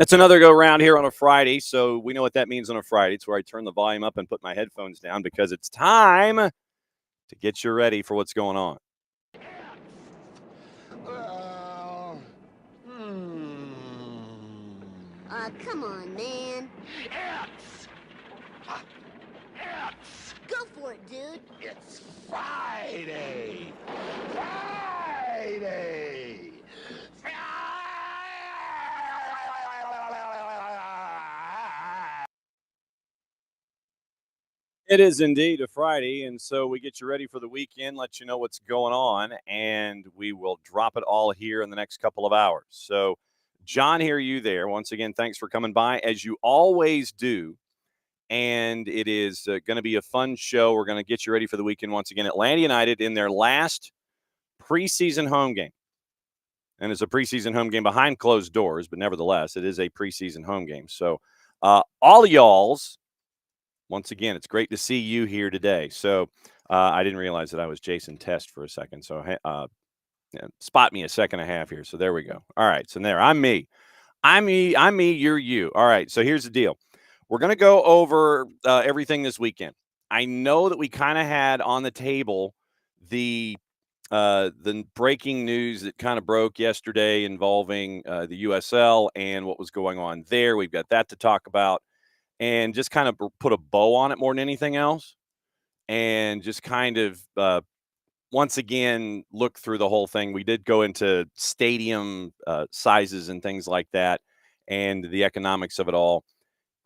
That's another go round here on a Friday. So we know what that means on a Friday. It's where I turn the volume up and put my headphones down because it's time to get you ready for what's going on. Come on, man. Go for it, dude. It's Friday! Friday! It is indeed a Friday, and so we get you ready for the weekend, let you know what's going on, and we will drop it all here in the next couple of hours. So, John, hear you there. Once again, thanks for coming by, as you always do. And it is going to be a fun show. We're going to get you ready for the weekend once again. Atlanta United in their last preseason home game. And it's a preseason home game behind closed doors, but nevertheless, it is a preseason home game. So, all of y'all's, once again, it's great to see you here today. So, I didn't realize that I was Jason Test for a second. So, spot me a second and a half here. So, there we go. All right. So, there, I'm me. I'm me, you're you. All right. So, here's the deal. We're going to go over everything this weekend. I know that we kind of had on the table the breaking news that kind of broke yesterday involving the USL and what was going on there. We've got that to talk about and just kind of put a bow on it more than anything else. And just kind of, once again, look through the whole thing. We did go into stadium sizes and things like that and the economics of it all.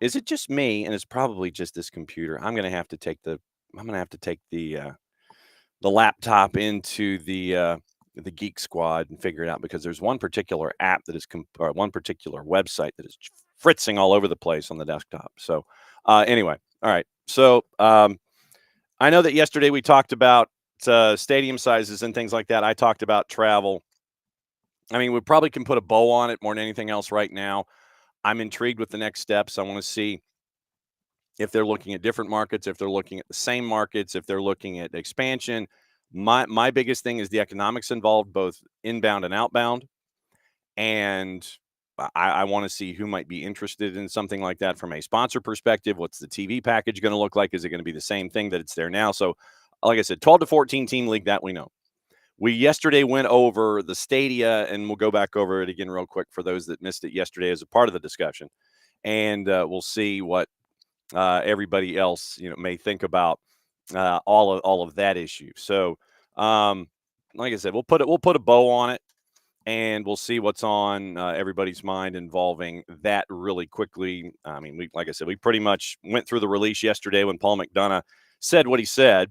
Is it just me? And it's probably just this computer. I'm going to have to take the laptop into the Geek Squad and figure it out because there's one particular app that is or one particular website that is fritzing all over the place on the desktop. So anyway, all right. So I know that yesterday we talked about stadium sizes and things like that. I talked about travel. I mean, we probably can put a bow on it more than anything else right now. I'm intrigued with the next steps. I want to see if they're looking at different markets, if they're looking at the same markets, if they're looking at expansion. My biggest thing is the economics involved, both inbound and outbound. And I want to see who might be interested in something like that from a sponsor perspective. What's the TV package going to look like? Is it going to be the same thing that it's there now? So, like I said, 12 to 14 team league, that we know. We yesterday went over the stadia, and we'll go back over it again real quick for those that missed it yesterday as a part of the discussion. And we'll see what everybody else may think about all of that issue. So, like I said, we'll put a bow on it, and we'll see what's on everybody's mind involving that really quickly. I mean, like I said, we pretty much went through the release yesterday when Paul McDonough said what he said.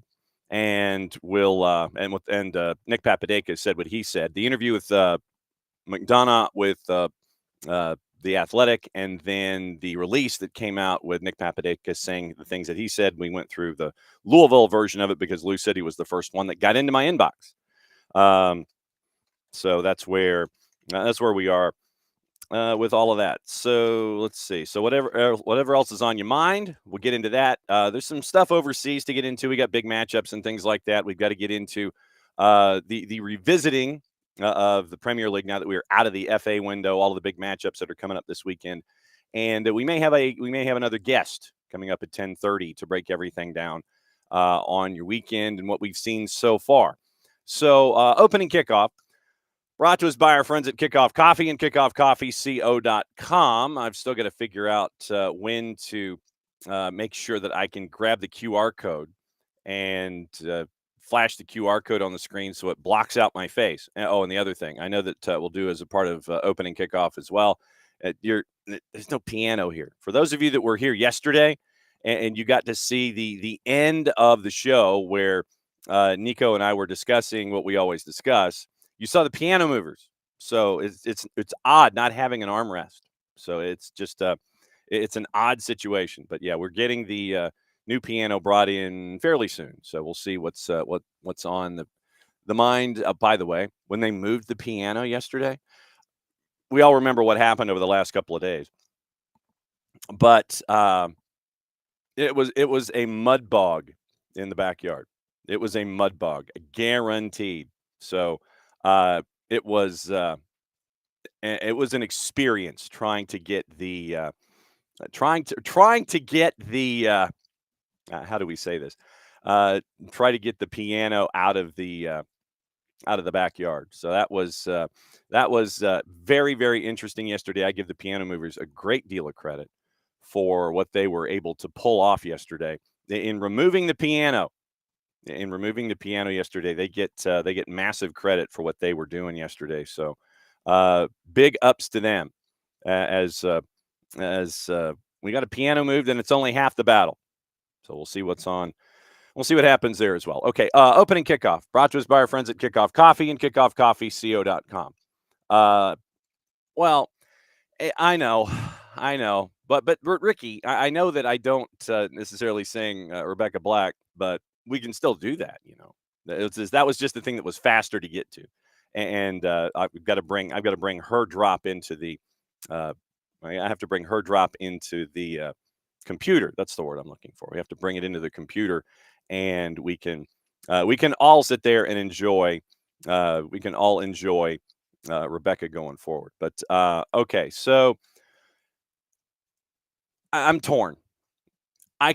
And Nick Papadakis said what he said. The interview with McDonough with the Athletic, and then the release that came out with Nick Papadakis saying the things that he said. We went through the Louisville version of it because Lou said he was the first one that got into my inbox. So that's where we are with all of that. So let's see. So whatever else is on your mind, we'll get into that. There's some stuff overseas to get into. We got big matchups and things like that. We've got to get into the revisiting of the Premier League now that we are out of the FA window. All of the big matchups that are coming up this weekend, and we may have another guest coming up at 10:30 to break everything down on your weekend and what we've seen so far. So opening kickoff. Brought to us by our friends at Kickoff Coffee and kickoffcoffeeco.com. I've still got to figure out when to make sure that I can grab the QR code and flash the QR code on the screen so it blocks out my face. Oh, and the other thing I know that we'll do as a part of opening kickoff as well. There's no piano here. For those of you that were here yesterday and you got to see the end of the show where Nico and I were discussing what we always discuss, you saw the piano movers. So it's odd not having an armrest. So it's just it's an odd situation. But yeah, we're getting the new piano brought in fairly soon. So we'll see what's on the mind. By the way, when they moved the piano yesterday, we all remember what happened over the last couple of days. But it was a mud bog in the backyard. It was a mud bog, guaranteed. So it was it was an experience trying to get the trying to get the how do we say this? Try to get the piano out of the backyard. So that was very, very interesting yesterday. I give the piano movers a great deal of credit for what they were able to pull off yesterday in removing the piano. In removing the piano yesterday, they get massive credit for what they were doing yesterday. So big ups to them as we got a piano moved, and it's only half the battle. So we'll see what's on. We'll see what happens there as well. Okay, opening kickoff brought to us by our friends at Kickoff Coffee and kickoffcoffeeco.com. Well, I know, but Ricky, I know that I don't necessarily sing Rebecca Black, but we can still do that. You know, that was just the thing that was faster to get to, and I've got to bring her drop into the. I have to bring her drop into the computer. That's the word I'm looking for. We have to bring it into the computer, and we can all sit there and enjoy. We can all enjoy Rebecca going forward. But okay, so I'm torn. I'll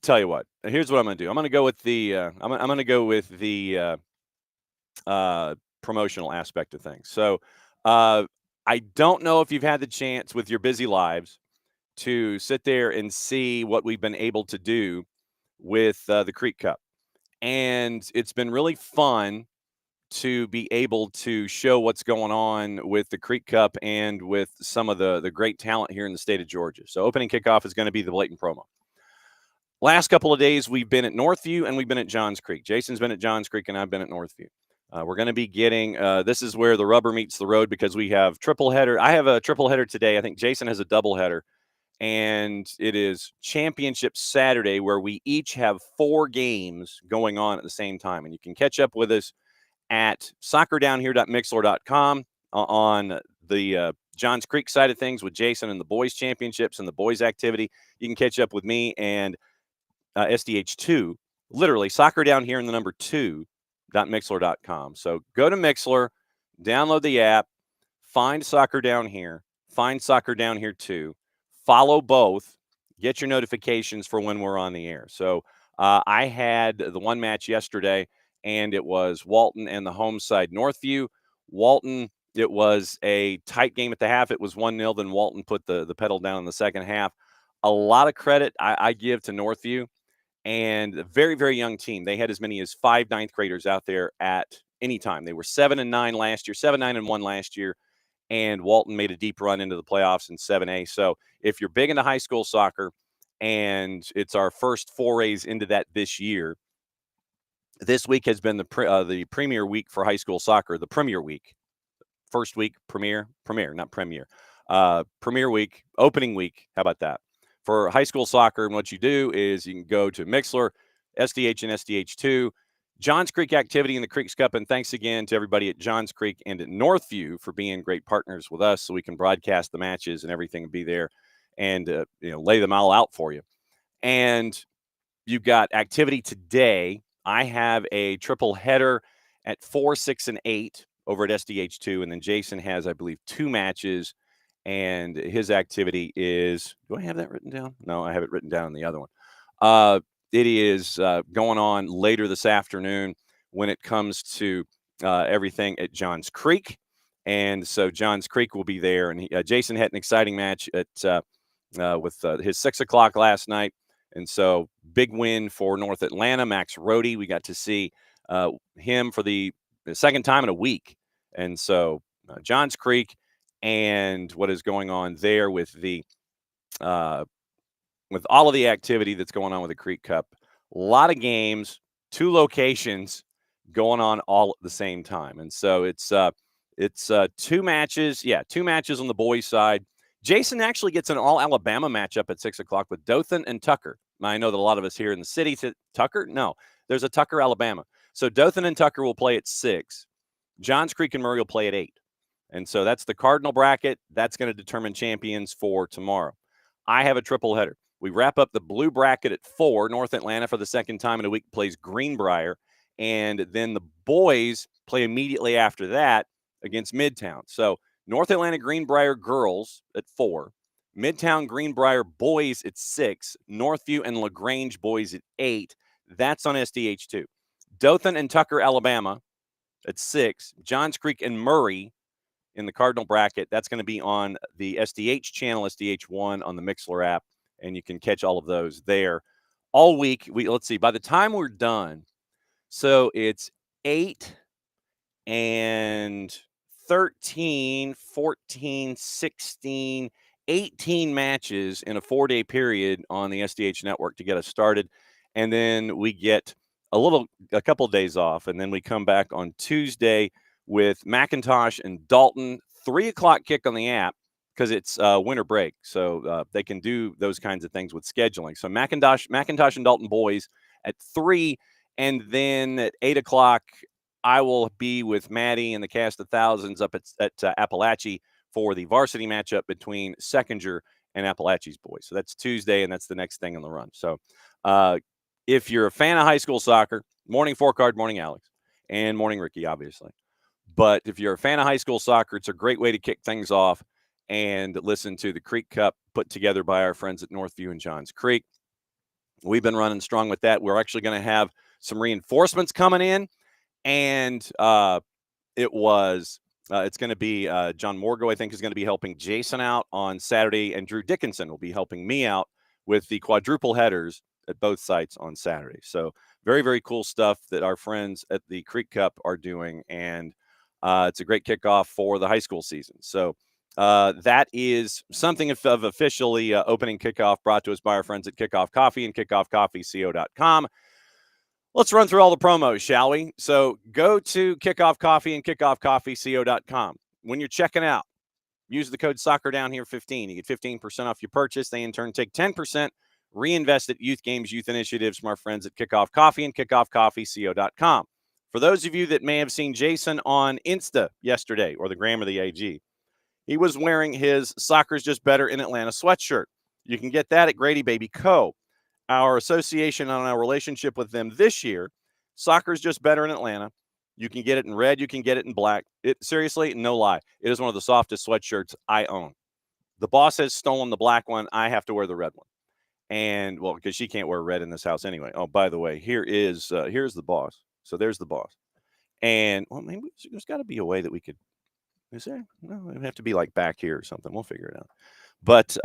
tell you what. Here's what I'm going to do. I'm going to go with the. I'm going to go with the promotional aspect of things. So I don't know if you've had the chance with your busy lives to sit there and see what we've been able to do with the Creek Cup, and it's been really fun to be able to show what's going on with the Creek Cup and with some of the great talent here in the state of Georgia. So opening kickoff is going to be the blatant promo. Last couple of days, we've been at Northview and we've been at Johns Creek. Jason's been at Johns Creek and I've been at Northview. We're going to be getting this is where the rubber meets the road because we have triple header. I have a triple header today. I think Jason has a double header. And it is Championship Saturday where we each have 4 games going on at the same time. And you can catch up with us at soccerdownhere.mixler.com on the Johns Creek side of things with Jason and the boys championships and the boys activity. You can catch up with me and SDH 2, literally soccer down here in the number 2.mixler.com. So go to Mixler, download the app, find Soccer Down Here, find Soccer Down Here 2, follow both, get your notifications for when we're on the air. So I had the one match yesterday, and it was Walton and the home side Northview. Walton, it was a tight game at the half. It was 1-0. Then Walton put the pedal down in the second half. A lot of credit I give to Northview, and a very, very young team. They had as many as 5 ninth graders out there at any time. They were 7-9 last year, 7-9-1 last year, and Walton made a deep run into the playoffs in 7A. So if you're big into high school soccer, and it's our first forays into that this year, this week has been the premier week for high school soccer, the premier week. First week, premier, not premier. Premier week, opening week. How about that? For high school soccer, and what you do is you can go to Mixler, SDH and SDH2, Johns Creek activity in the Creeks Cup, and thanks again to everybody at Johns Creek and at Northview for being great partners with us so we can broadcast the matches and everything and be there and lay them all out for you. And you've got activity today. I have a triple header at 4, 6, and 8 over at SDH2, and then Jason has, I believe, 2 matches, and his activity is, do I have that written down? No, I have it written down in the other one. It is going on later this afternoon when it comes to everything at Johns Creek, and so Johns Creek will be there, and Jason had an exciting match at with his 6 o'clock last night. And so big win for North Atlanta, Max Rohde. We got to see him for the second time in a week. And so Johns Creek and what is going on there with the with all of the activity that's going on with the Creek Cup. A lot of games, 2 locations going on all at the same time. And so it's 2 matches. Yeah, 2 matches on the boys' side. Jason actually gets an all-Alabama matchup at 6 o'clock with Dothan and Tucker. I know that a lot of us here in the city said, Tucker? No, there's a Tucker, Alabama. So Dothan and Tucker will play at 6. Johns Creek and Murray will play at 8. And so that's the Cardinal bracket. That's going to determine champions for tomorrow. I have a triple header. We wrap up the blue bracket at 4. North Atlanta for the second time in a week plays Greenbrier. And then the boys play immediately after that against Midtown. So North Atlanta Greenbrier girls at 4, Midtown Greenbrier boys at 6, Northview and LaGrange boys at 8. That's on SDH2. Dothan and Tucker, Alabama at 6, Johns Creek and Murray in the Cardinal bracket. That's going to be on the SDH channel, SDH1 on the Mixler app, and you can catch all of those there all week. Let's see, by the time we're done, so it's 8 and 13, 14, 16, 18 matches in a 4-day period on the SDH network to get us started. And then we get a couple of days off, and then we come back on Tuesday with McIntosh and Dalton, 3 o'clock kick on the app because it's winter break. So they can do those kinds of things with scheduling. So McIntosh and Dalton boys at 3, and then at 8 o'clock, I will be with Maddie and the cast of thousands up at Appalachia for the varsity matchup between Seconder and Appalachia's boys. So that's Tuesday, and that's the next thing on the run. So if you're a fan of high school soccer, morning Four Card, morning Alex, and morning Ricky, obviously. But if you're a fan of high school soccer, it's a great way to kick things off and listen to the Creek Cup put together by our friends at Northview and Johns Creek. We've been running strong with that. We're actually going to have some reinforcements coming in. And it's going to be John Morgo, I think, is going to be helping Jason out on Saturday, and Drew Dickinson will be helping me out with the quadruple headers at both sites on Saturday. So very, very cool stuff that our friends at the Creek Cup are doing, and it's a great kickoff for the high school season. So that is something of officially opening kickoff brought to us by our friends at Kickoff Coffee and kickoffcoffeeco.com. Let's run through all the promos, shall we? So go to Kickoff Coffee and kickoffcoffeeco.com. When you're checking out, use the code Soccer Down Here 15. You get 15% off your purchase. They in turn take 10%, reinvest at youth games, youth initiatives from our friends at Kickoff Coffee and kickoffcoffeeco.com. For those of you that may have seen Jason on Insta yesterday, or the Gram of the AG, he was wearing his Soccer's Just Better in Atlanta sweatshirt. You can get that at Grady Baby Co. Our association and our relationship with them this year, Soccer's Just Better in Atlanta. You can get it in red. You can get it in black. Seriously, no lie. It is one of the softest sweatshirts I own. The boss has stolen the black one. I have to wear the red one. And, well, because she can't wear red in this house anyway. Oh, by the way, here's the boss. So there's the boss. And, well, maybe there's got to be a way that we could. Is there? No, it would have to be like back here or something. We'll figure it out. But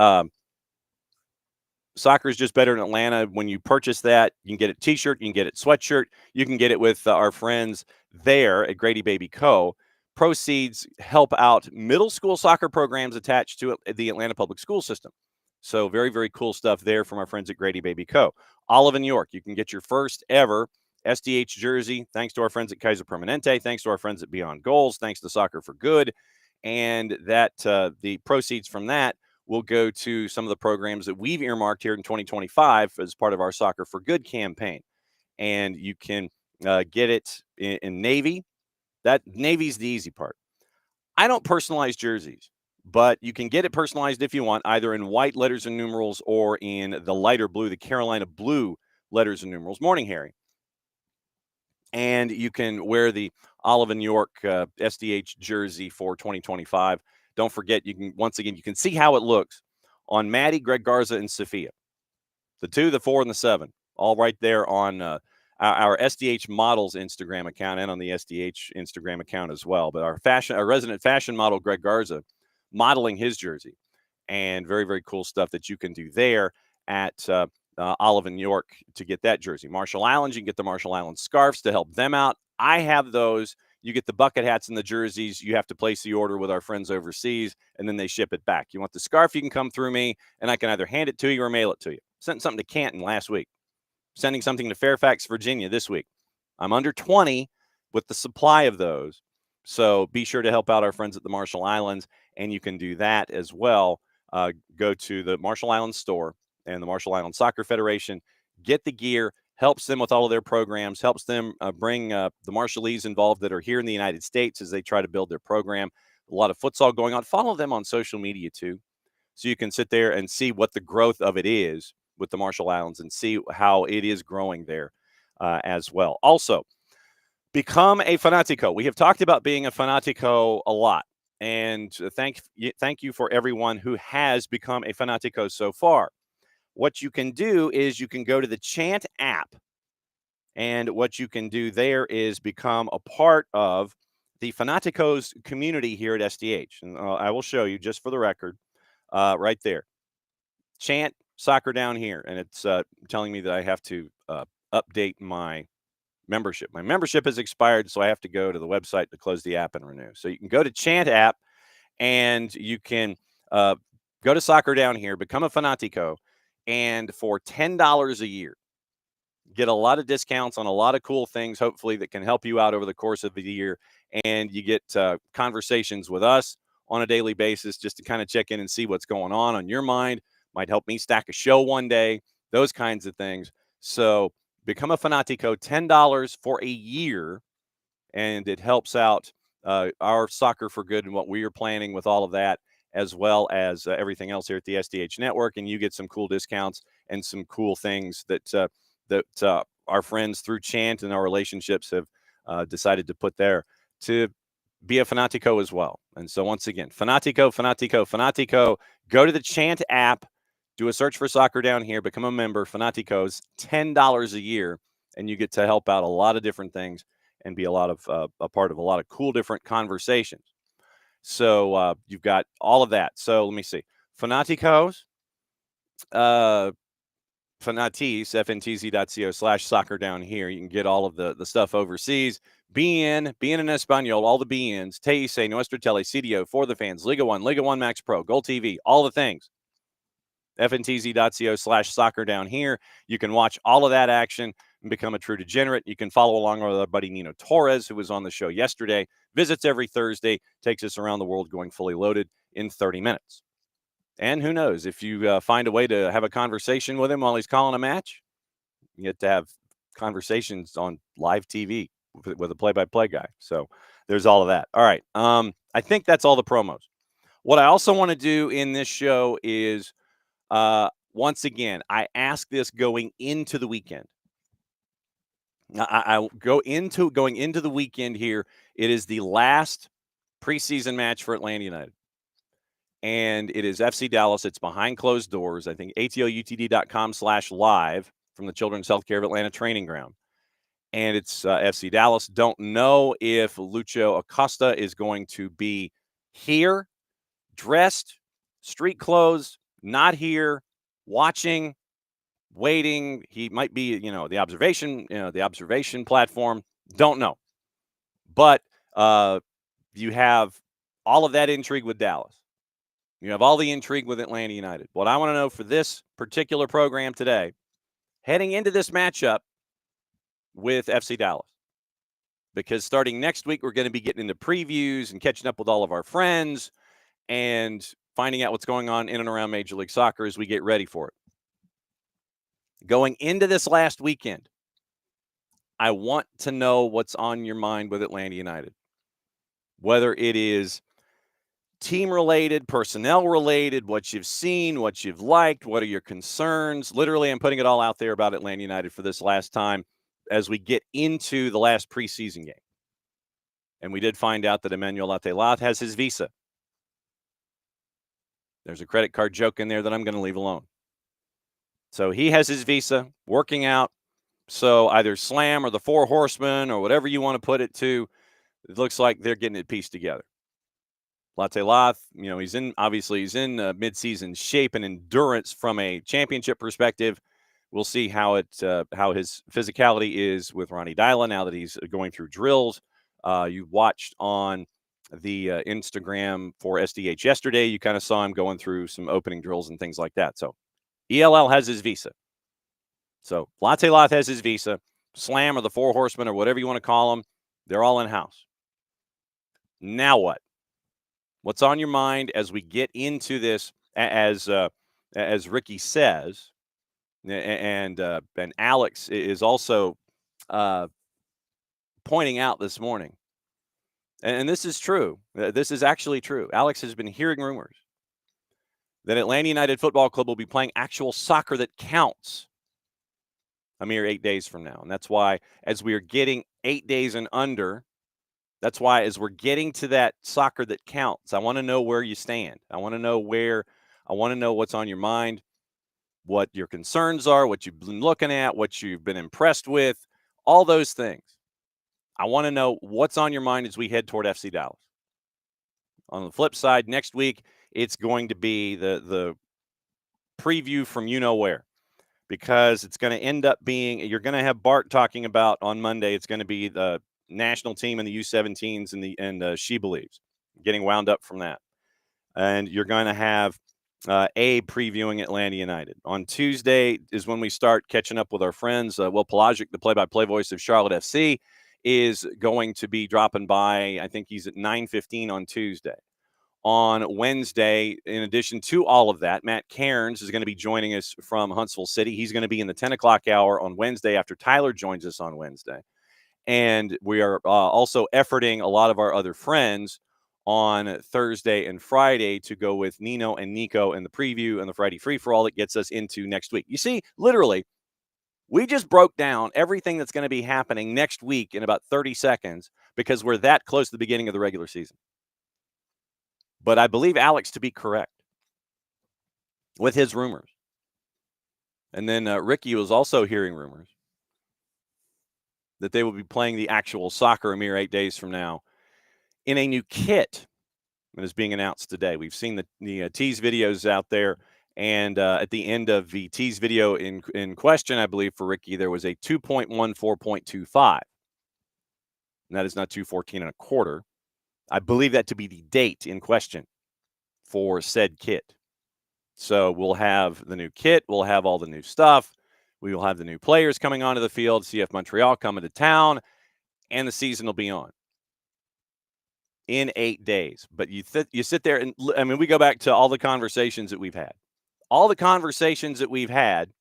Soccer is Just Better in Atlanta. When you purchase that, you can get a T-shirt, you can get it sweatshirt, you can get it with our friends there at Grady Baby Co. Proceeds help out middle school soccer programs attached to the Atlanta public school system. So very, very cool stuff there from our friends at Grady Baby Co. Olive in New York, you can get your first ever SDH jersey thanks to our friends at Kaiser Permanente, thanks to our friends at Beyond Goals, thanks to Soccer for Good, and that the proceeds from that will go to some of the programs that we've earmarked here in 2025 as part of our Soccer for Good campaign. And you can get it in Navy. That Navy's the easy part. I don't personalize jerseys, but you can get it personalized if you want, either in white letters and numerals or in the lighter blue, the Carolina blue letters and numerals. Morning, Harry. And you can wear the Olive in New York SDH jersey for 2025. Don't forget, you can see how it looks on Maddie, Greg Garza, and Sophia. The 2, the 4, and the 7, all right there on our SDH Models Instagram account and on the SDH Instagram account as well. But our resident fashion model, Greg Garza, modeling his jersey. And very, very cool stuff that you can do there at Olive in New York to get that jersey. Marshall Islands, you can get the Marshall Islands scarves to help them out. I have those. You get the bucket hats and the jerseys. You have to place the order with our friends overseas, and then they ship it back. You want the scarf, you can come through me, and I can either hand it to you or mail it to you. Sent something to Canton last week. Sending something to Fairfax, Virginia this week. I'm under 20 with the supply of those. So be sure to help out our friends at the Marshall Islands, and you can do that as well. Go to the Marshall Islands store and the Marshall Islands Soccer Federation. Get the gear. Helps them with all of their programs, helps them bring the Marshallese involved that are here in the United States as they try to build their program. A lot of futsal going on. Follow them on social media, too, so you can sit there and see what the growth of it is with the Marshall Islands and see how it is growing there as well. Also, become a Fanatico. We have talked about being a Fanatico a lot. And thank you for everyone who has become a Fanatico so far. What you can do is you can go to the Chant app, and what you can do there is become a part of the Fanaticos community here at SDH. And I will show you just for the record right there. Chant Soccer Down Here. And it's telling me that I have to update my membership. My membership has expired, so I have to go to the website to close the app and renew. So you can go to Chant app, and you can go to Soccer Down Here, become a Fanatico, and for $10 a year, get a lot of discounts on a lot of cool things, hopefully, that can help you out over the course of the year. And you get conversations with us on a daily basis just to kind of check in and see what's going on your mind. Might help me stack a show one day, those kinds of things. So become a Fanatico, $10 for a year, and it helps out our Soccer for Good and what we are planning with all of that, as well as everything else here at the SDH Network. And you get some cool discounts and some cool things that our friends through Chant and our relationships have decided to put there to be a Fanatico as well. And so once again, Fanatico, Fanatico, Fanatico, go to the Chant app, do a search for Soccer Down Here, become a member, Fanaticos, $10 a year, and you get to help out a lot of different things and be a part of a lot of cool different conversations. So you've got all of that. So let me see. Fanaticos, Fanatis, fntz.co/soccer down here. You can get all of the stuff overseas. BN en Espanol, all the BNs, TIC, Nuestro Tele, CDO, For the Fans, Liga 1 Max Pro, Goal TV, all the things. fntz.co/soccer down here. You can watch all of that action and become a true degenerate. You can follow along with our buddy Nino Torres, who was on the show yesterday, visits every Thursday, takes us around the world going fully loaded in 30 minutes. And who knows, if you find a way to have a conversation with him while he's calling a match, you get to have conversations on live TV with a play-by-play guy. So there's all of that. All right. I think that's all the promos. What I also want to do in this show is, once again, I ask this going into the weekend. I going into the weekend here. It is the last preseason match for Atlanta United. And it is FC Dallas. It's behind closed doors. I think ATLUTD.com/live from the Children's Healthcare of Atlanta training ground. And it's FC Dallas. Don't know if Lucho Acosta is going to be here, dressed, street clothes, not here, watching, waiting. He might be, the observation platform. Don't know. But you have all of that intrigue with Dallas. You have all the intrigue with Atlanta United. What I want to know for this particular program today, heading into this matchup with FC Dallas, because starting next week, we're going to be getting into previews and catching up with all of our friends and finding out what's going on in and around Major League Soccer as we get ready for it. Going into this last weekend, I want to know what's on your mind with Atlanta United, whether it is team-related, personnel-related, what you've seen, what you've liked, what are your concerns. Literally, I'm putting it all out there about Atlanta United for this last time as we get into the last preseason game. And we did find out that Emmanuel ATLUTD has his visa. There's a credit card joke in there that I'm going to leave alone. So he has his visa, working out. So either Slam or the Four Horsemen or whatever you want to put it to, it looks like they're getting it pieced together. ATLUTD, he's in midseason shape and endurance from a championship perspective. We'll see how his physicality is with Ronnie Dyla now that he's going through drills. You watched on the Instagram for SDH yesterday. You kind of saw him going through some opening drills and things like that. So ELL has his visa. So ATLUTD has his visa. Slam or the Four Horsemen or whatever you want to call them, they're all in-house. Now what? What's on your mind as we get into this? As Ricky says, and Alex is also pointing out this morning, and this is true. This is actually true. Alex has been hearing rumors that Atlanta United Football Club will be playing actual soccer that counts a mere 8 days from now, and that's why, as we are getting 8 days and under That's why as we're getting to that soccer that counts, I want to know where you stand. I want to know what's on your mind, what your concerns are, what you've been looking at, what you've been impressed with, all those things. I want to know what's on your mind as we head toward FC Dallas. On the flip side, next week, it's going to be the preview from you know where, because it's going to end up being, you're going to have Bart talking about on Monday, it's going to be the national team and the U17s and She Believes, getting wound up from that. And you're going to have Abe previewing Atlanta United. On Tuesday is when we start catching up with our friends. Will Pelagic, the play-by-play voice of Charlotte FC, is going to be dropping by. I think he's at 9:15 on Tuesday. On Wednesday, in addition to all of that, Matt Cairns is going to be joining us from Huntsville City. He's going to be in the 10 o'clock hour on Wednesday after Tyler joins us on Wednesday. And we are also efforting a lot of our other friends on Thursday and Friday to go with Nino and Nico in the preview and the Friday free-for-all that gets us into next week. You see, literally, we just broke down everything that's going to be happening next week in about 30 seconds because we're that close to the beginning of the regular season. But I believe Alex to be correct with his rumors. And then Ricky was also hearing rumors that they will be playing the actual soccer a mere 8 days from now in a new kit that is being announced today. We've seen the tease videos out there. And at the end of the tease video in question, I believe for Ricky, there was a 2.14.25. And that is not 214 and a quarter. I believe that to be the date in question for said kit. So we'll have the new kit. We'll have all the new stuff. We will have the new players coming onto the field. CF Montreal coming to town. And the season will be on in 8 days. But you sit there and, I mean, we go back to all the conversations that we've had. All the conversations that we've had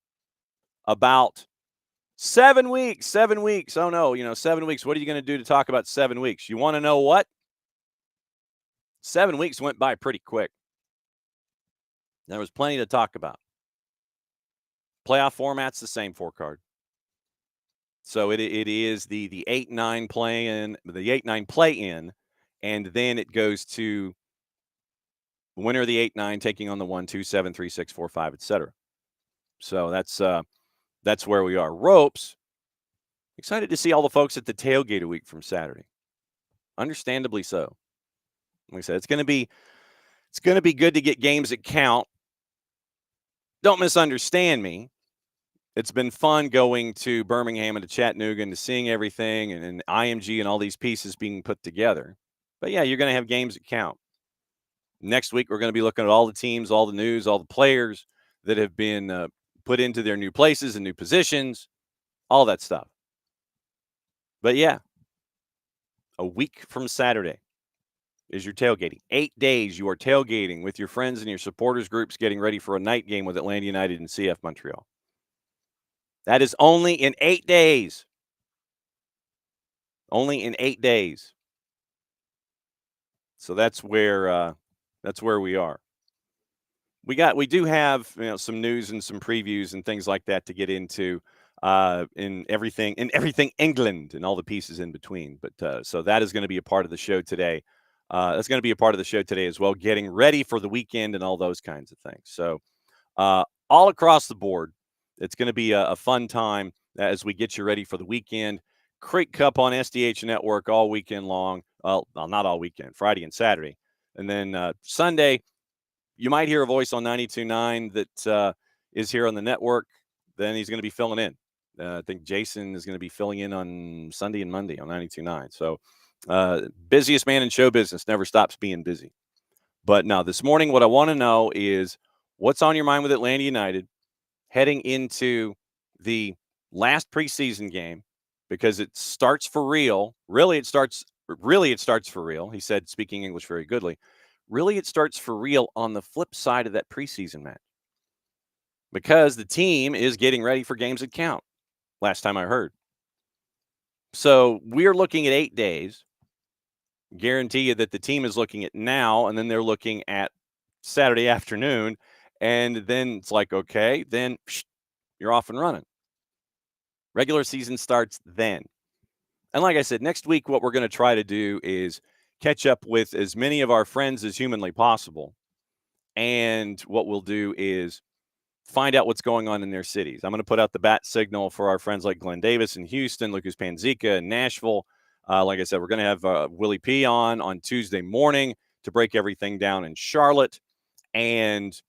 about 7 weeks. Oh, no, 7 weeks. What are you going to do to talk about 7 weeks? You want to know what? 7 weeks went by pretty quick. There was plenty to talk about. Playoff format's the same 4-card. So it is the 8-9 play-in, the 8-9 play-in, and then it goes to the winner of the 8-9 taking on the 1-2, 7, 3, 6, 4, 5, etc. So that's where we are. Ropes. Excited to see all the folks at the tailgate a week from Saturday. Understandably so. Like I said, it's going to be good to get games that count. Don't misunderstand me. It's been fun going to Birmingham and to Chattanooga and to seeing everything and IMG and all these pieces being put together. But yeah, you're going to have games that count. Next week, we're going to be looking at all the teams, all the news, all the players that have been put into their new places and new positions, all that stuff. But yeah, a week from Saturday is your tailgating. 8 days you are tailgating with your friends and your supporters groups getting ready for a night game with Atlanta United and CF Montreal. That is only in 8 days. Only in 8 days. So that's where we are. We do have some news and some previews and things like that to get into in everything England and all the pieces in between. But so that is going to be a part of the show today. That's going to be a part of the show today as well, getting ready for the weekend and all those kinds of things. So all across the board, it's going to be a fun time as we get you ready for the weekend. Crate Cup on SDH Network all weekend long. Well, not all weekend, Friday and Saturday. And then Sunday, you might hear a voice on 92.9 that is here on the network. Then he's going to be filling in. I think Jason is going to be filling in on Sunday and Monday on 92.9. So busiest man in show business never stops being busy. But now this morning, what I want to know is what's on your mind with Atlanta United heading into the last preseason game, because it starts for real. Really, it starts for real. He said, speaking English very goodly. Really, it starts for real on the flip side of that preseason match, because the team is getting ready for games that count, last time I heard. So we're looking at 8 days. Guarantee you that the team is looking at now, and then they're looking at Saturday afternoon, and then it's like, okay, then you're off and running. Regular season starts then. And like I said, next week, what we're going to try to do is catch up with as many of our friends as humanly possible. And what we'll do is find out what's going on in their cities. I'm going to put out the bat signal for our friends like Glenn Davis in Houston, Lucas Panzica in Nashville. Like I said, we're going to have Willie P on Tuesday morning to break everything down in Charlotte, and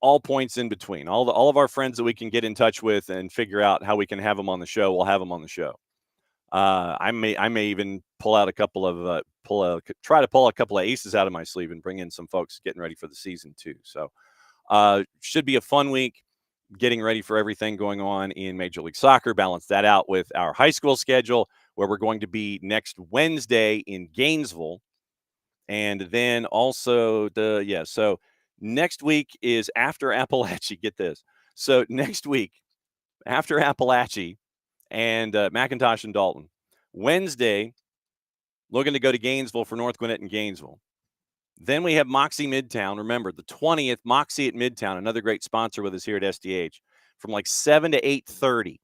all points in between. All of our friends that we can get in touch with and figure out how we can have them on the show, we'll have them on the show. I may even pull out a couple of try to pull a couple of aces out of my sleeve and bring in some folks getting ready for the season too. So should be a fun week, getting ready for everything going on in Major League Soccer. Balance that out with our high school schedule, where we're going to be next Wednesday in Gainesville, and then also so next week is after Appalachia. Get this. So next week after Appalachia and McIntosh and Dalton. Wednesday, looking to go to Gainesville for North Gwinnett and Gainesville. Then we have Moxie Midtown. Remember, the 20th, Moxie at Midtown, another great sponsor with us here at SDH, from like 7 to 8:30.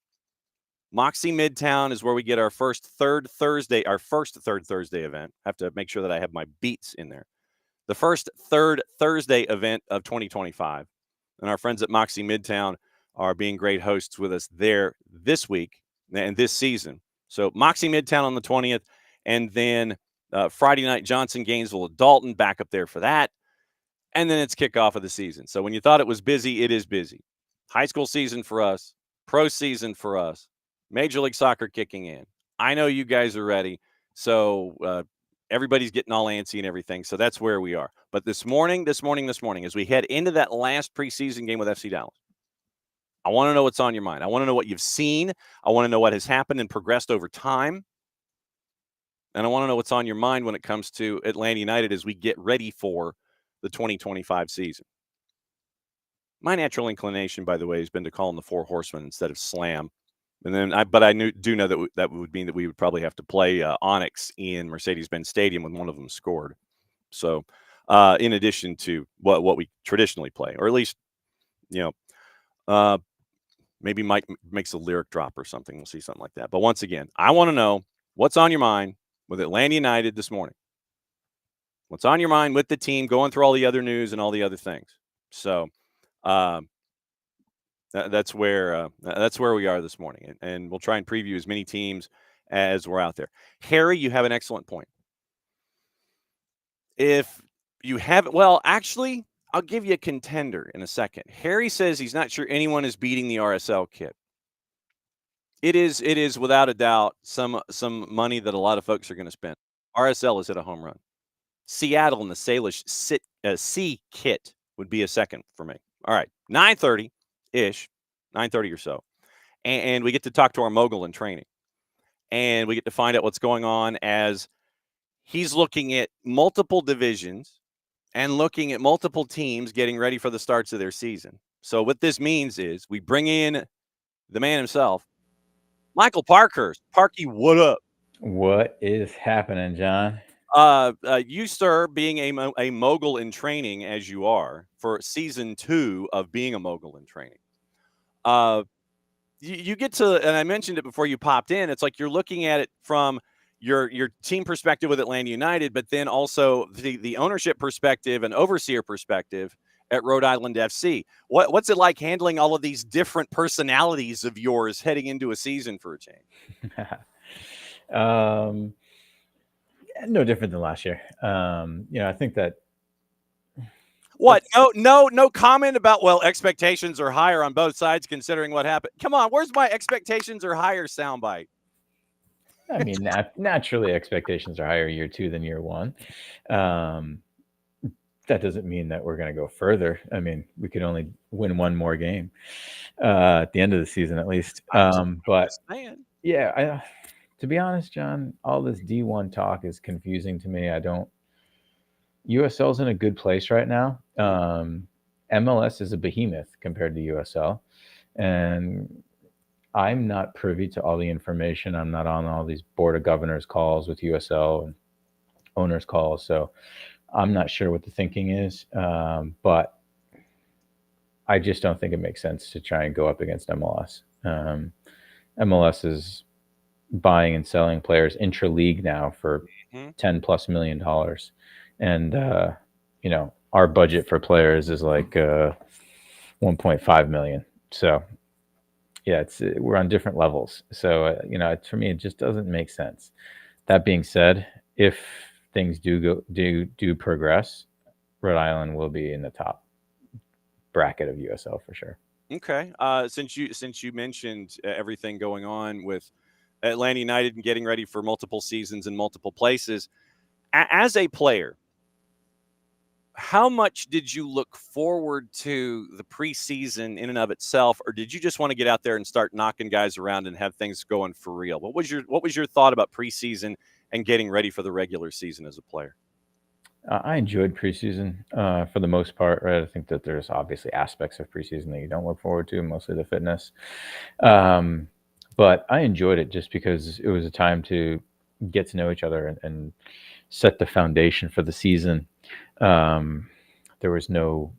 Moxie Midtown is where we get our first third Thursday event. I have to make sure that I have my beats in there. The first third Thursday event of 2025. And our friends at Moxie Midtown are being great hosts with us there this week and this season. So Moxie Midtown on the 20th, and then Friday night, Johnson, Gainesville, Dalton, back up there for that. And then it's kickoff of the season. So when you thought it was busy, it is busy. High school season for us, pro season for us, Major League Soccer kicking in. I know you guys are ready. So everybody's getting all antsy and everything. So that's where we are. But this morning, as we head into that last preseason game with FC Dallas, I want to know what's on your mind. I want to know what you've seen. I want to know what has happened and progressed over time. And I want to know what's on your mind when it comes to Atlanta United as we get ready for the 2025 season. My natural inclination, by the way, has been to call them the Four Horsemen instead of Slam. And then, I do know that that would mean that we would probably have to play Onyx in Mercedes-Benz Stadium when one of them scored. So, in addition to what we traditionally play, or at least, maybe Mike makes a lyric drop or something. We'll see something like that. But once again, I want to know what's on your mind with Atlanta United this morning. What's on your mind with the team, going through all the other news and all the other things. So that's where we are this morning, and we'll try and preview as many teams as we're out there. Harry, you have an excellent point. If you have, well, actually, I'll give you a contender in a second. Harry says he's not sure anyone is beating the RSL kit. It is without a doubt some money that a lot of folks are going to spend. RSL has hit a home run. Seattle and the Salish C kit would be a second for me. All right, 9:30-ish, 9:30 or so. And we get to talk to our mogul in training. And we get to find out what's going on as he's looking at multiple divisions and looking at multiple teams getting ready for the starts of their season. So what this means is we bring in the man himself, Michael Parkhurst. Parky, what up? What is happening, John? You, sir, being a mogul in training as you are for season 2 of being a mogul in training, you get to, and I mentioned it before you popped in, it's like you're looking at it from your team perspective with Atlanta United, but then also the ownership perspective and overseer perspective at Rhode Island FC. What's it like handling all of these different personalities of yours heading into a season for a change? No different than last year. I think that. What? No comment about, well, expectations are higher on both sides considering what happened. Come on, where's my expectations are higher soundbite? I mean, naturally, expectations are higher year 2 than year 1. That doesn't mean that we're going to go further. I mean, we could only win one more game at the end of the season, at least. But yeah, to be honest, John, all this D1 talk is confusing to me. USL's in a good place right now. MLS is a behemoth compared to USL. And I'm not privy to all the information. I'm not on all these board of governors calls with USL and owners calls. So I'm not sure what the thinking is. But I just don't think it makes sense to try and go up against MLS. MLS is buying and selling players intra-league now for Mhm. $10+ million, and our budget for players is like 1.5 million. So yeah, we're on different levels. So for me, it just doesn't make sense. That being said, if things do progress, Rhode Island will be in the top bracket of USL for sure. Okay. Since you mentioned everything going on with Atlanta United and getting ready for multiple seasons in multiple places, as a player, how much did you look forward to the preseason in and of itself, or did you just want to get out there and start knocking guys around and have things going for real? What was your thought about preseason and getting ready for the regular season as a player? I enjoyed preseason for the most part, right? I think that there's obviously aspects of preseason that you don't look forward to, mostly the fitness. But I enjoyed it just because it was a time to get to know each other and set the foundation for the season. There was no,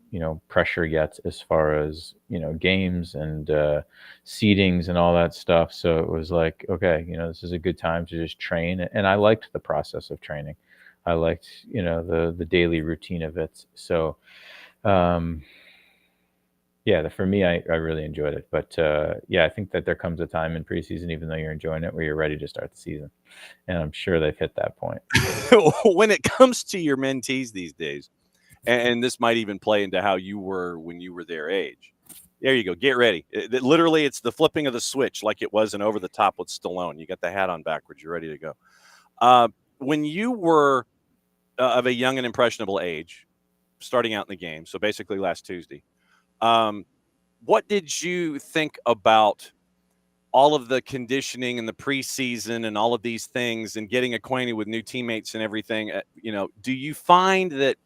pressure yet as far as, games and seedings and all that stuff. So it was like, okay, this is a good time to just train. And I liked the process of training. I liked, the daily routine of it. So, yeah, for me, I really enjoyed it. But yeah, I think that there comes a time in preseason, even though you're enjoying it, where you're ready to start the season. And I'm sure they've hit that point. When it comes to your mentees these days, and this might even play into how you were when you were their age. There you go. Get ready. Literally, it's the flipping of the switch, like it was in Over the Top with Stallone. You got the hat on backwards. You're ready to go. When you were of a young and impressionable age, starting out in the game, so basically last Tuesday, what did you think about all of the conditioning and the preseason and all of these things and getting acquainted with new teammates and everything? Do you find that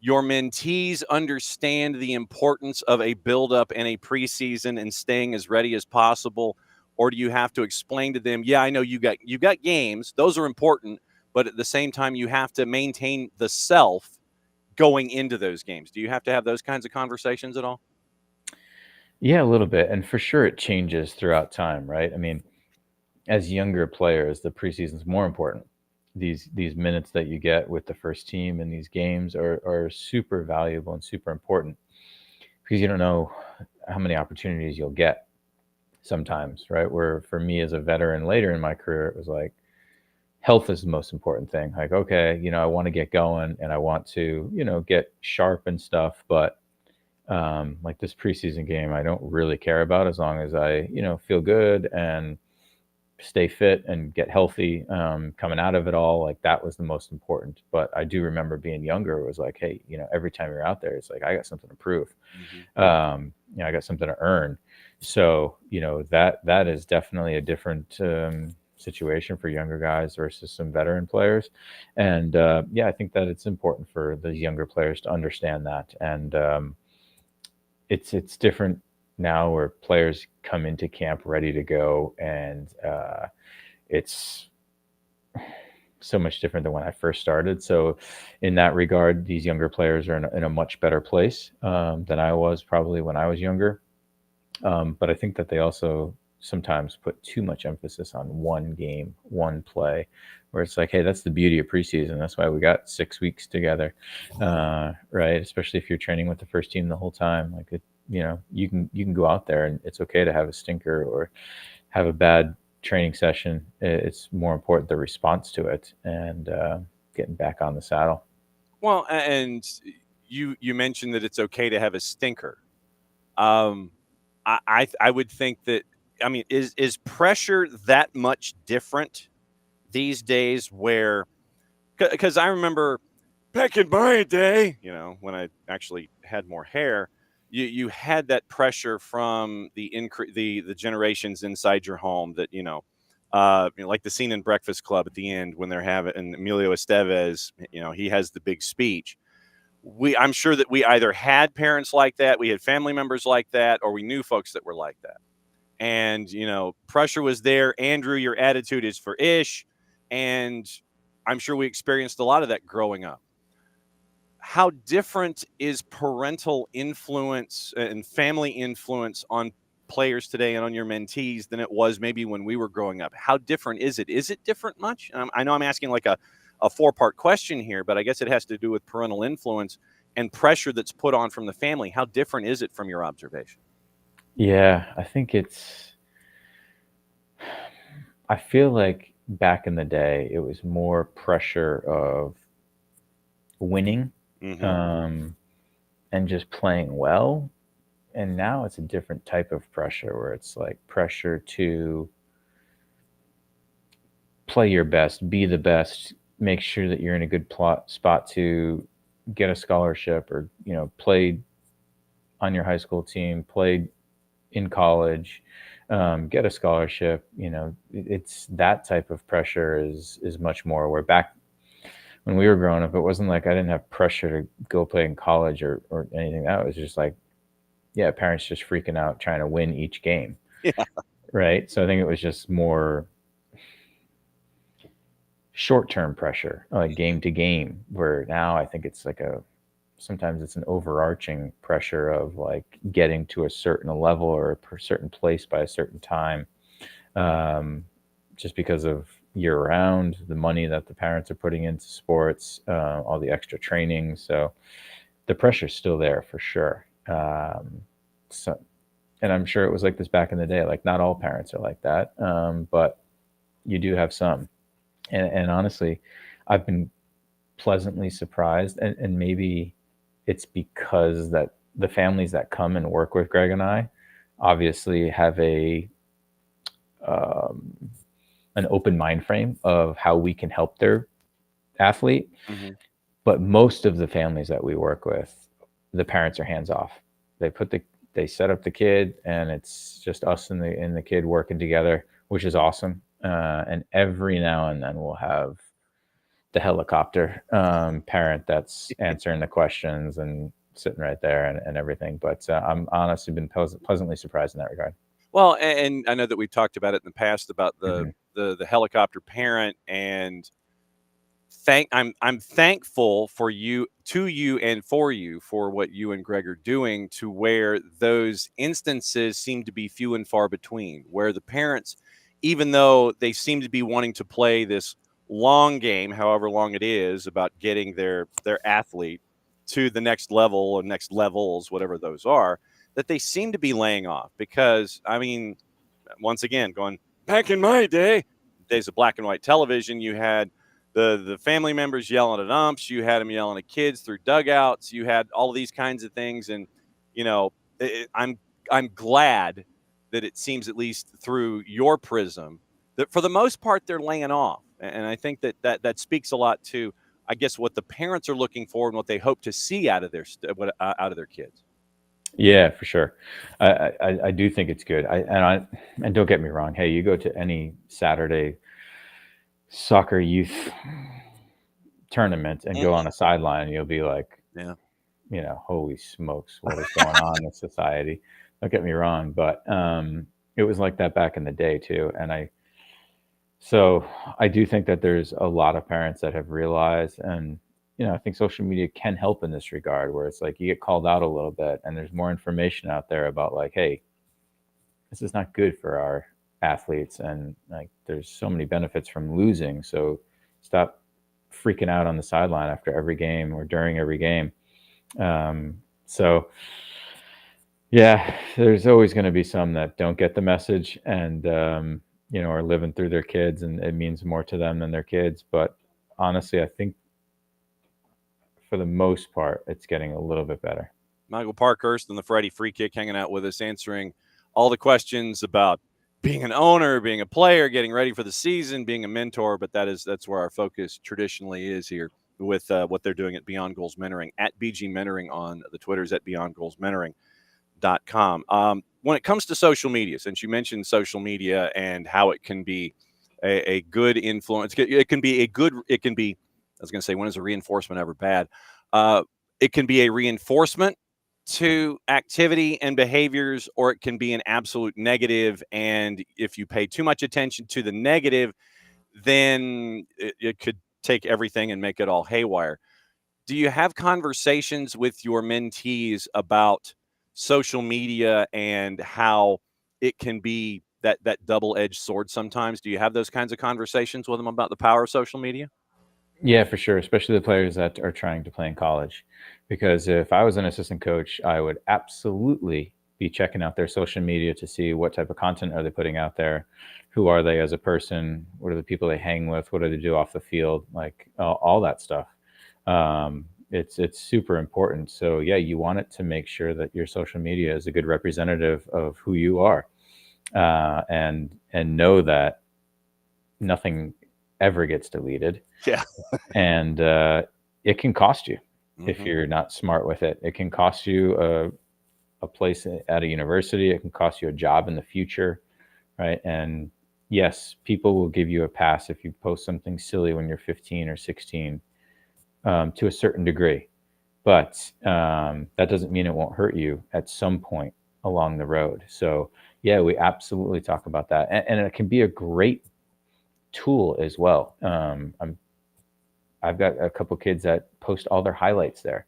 your mentees understand the importance of a buildup and a preseason and staying as ready as possible? Or do you have to explain to them, yeah, I know you got games, those are important, but at the same time, you have to maintain the self going into those games? Do you have to have those kinds of conversations at all? Yeah, a little bit. And for sure, it changes throughout time, right? I mean, as younger players, the preseason is more important. These minutes that you get with the first team in these games are super valuable and super important because you don't know how many opportunities you'll get sometimes, right? Where for me as a veteran later in my career, it was like health is the most important thing. Like, okay, I want to get going and I want to, get sharp and stuff, but like this preseason game, I don't really care about as long as I, feel good and stay fit and get healthy coming out of it all. Like that was the most important. But I do remember being younger, it was like, hey, every time you're out there, it's like I got something to prove. I got something to earn. So that is definitely a different situation for younger guys versus some veteran players. And yeah, I think that it's important for the younger players to understand that. And it's different now where players come into camp ready to go, and it's so much different than when I first started. So in that regard, these younger players are in a much better place than I was probably when I was younger. But I think that they also sometimes put too much emphasis on one game, one play, where it's like, hey, that's the beauty of preseason. That's why we got 6 weeks together, right? Especially if you're training with the first team the whole time. Like, you can go out there and it's okay to have a stinker or have a bad training session. It's more important the response to it and getting back on the saddle. Well, and you mentioned that it's okay to have a stinker. I would think that, I mean, is pressure that much different these days? Where, because I remember back in my day, when I actually had more hair, you had that pressure from the generations inside your home that like the scene in Breakfast Club at the end when they're having, and Emilio Estevez, he has the big speech. I'm sure that we either had parents like that, we had family members like that, or we knew folks that were like that. And, pressure was there. Andrew, your attitude is for ish. And I'm sure we experienced a lot of that growing up. How different is parental influence and family influence on players today and on your mentees than it was maybe when we were growing up? How different is it? Is it different much? I know I'm asking like a 4-part question here, but I guess it has to do with parental influence and pressure that's put on from the family. How different is it from your observation? Yeah, I feel like back in the day, it was more pressure of winning, and just playing well. And now it's a different type of pressure where it's like pressure to play your best, be the best, make sure that you're in a good spot to get a scholarship, or, play on your high school team, play in college, get a scholarship. It's that type of pressure is much more, where back when we were growing up, it wasn't like I didn't have pressure to go play in college or anything. That was just like, yeah, parents just freaking out trying to win each game. Yeah. Right. So I think it was just more short-term pressure, like game to game, where now I think it's like sometimes it's an overarching pressure of like getting to a certain level or a certain place by a certain time, just because of year-round, the money that the parents are putting into sports, all the extra training. So the pressure's still there for sure. So, and I'm sure it was like this back in the day. Like, not all parents are like that, but you do have some. And honestly, I've been pleasantly surprised, and maybe it's because that the families that come and work with Greg and I obviously have an open mind frame of how we can help their athlete. But most of the families that we work with, the parents are hands off. They set up the kid, and it's just us and the kid working together, which is awesome. And every now and then we'll have the helicopter parent that's answering the questions and sitting right there and everything. But I'm honestly been pleasantly surprised in that regard. Well, and I know that we've talked about it in the past about the helicopter parent, and I'm thankful for you and for you for what you and Greg are doing, to where those instances seem to be few and far between, where the parents, even though they seem to be wanting to play this long game, however long it is, about getting their athlete to the next level or next levels, whatever those are, that they seem to be laying off. Because, I mean, once again, going back in my day, days of black and white television, you had the family members yelling at umps, you had them yelling at kids through dugouts, you had all of these kinds of things. And, I'm glad that it seems, at least through your prism, that for the most part they're laying off. And I think that speaks a lot to, I guess, what the parents are looking for and what they hope to see out of their kids. Yeah, for sure. I do think it's good. And don't get me wrong. Hey, you go to any Saturday soccer youth tournament and go on a sideline, and you'll be like, holy smokes, what is going on in society? Don't get me wrong, but it was like that back in the day too. And so I do think that there's a lot of parents that have realized, and I think social media can help in this regard, where it's like you get called out a little bit, and there's more information out there about like, hey, this is not good for our athletes, and like there's so many benefits from losing. So stop freaking out on the sideline after every game or during every game. So yeah, there's always going to be some that don't get the message and are living through their kids, and it means more to them than their kids. But honestly, I think for the most part, it's getting a little bit better. Michael Parkhurst and the Friday Free Kick hanging out with us, answering all the questions about being an owner, being a player, getting ready for the season, being a mentor. But that's where our focus traditionally is here with what they're doing at Beyond Goals Mentoring, at BG Mentoring on the Twitters, at beyondgoalsmentoring.com. When it comes to social media, since you mentioned social media and how it can be a good influence, it can be, I was going to say, when is a reinforcement ever bad? It can be a reinforcement to activity and behaviors, or it can be an absolute negative. And if you pay too much attention to the negative, then it could take everything and make it all haywire. Do you have conversations with your mentees about social media and how it can be that double-edged sword sometimes. Do you have those kinds of conversations with them about the power of social media? Yeah, for sure, especially the players that are trying to play in college. Because if I was an assistant coach, I would absolutely be checking out their social media to see what type of content are they putting out there, who are they as a person, what are the people they hang with, what do they do off the field, like all that stuff. It's super important. So yeah, you want it to make sure that your social media is a good representative of who you are, and know that nothing ever gets deleted. Yeah. And it can cost you if Mhm. you're not smart with it. It can cost you a place at a university. It can cost you a job in the future, right? And yes, people will give you a pass if you post something silly when you're 15 or 16, to a certain degree. But that doesn't mean it won't hurt you at some point along the road. So yeah, we absolutely talk about that, and it can be a great tool as well. I've got a couple kids that post all their highlights there,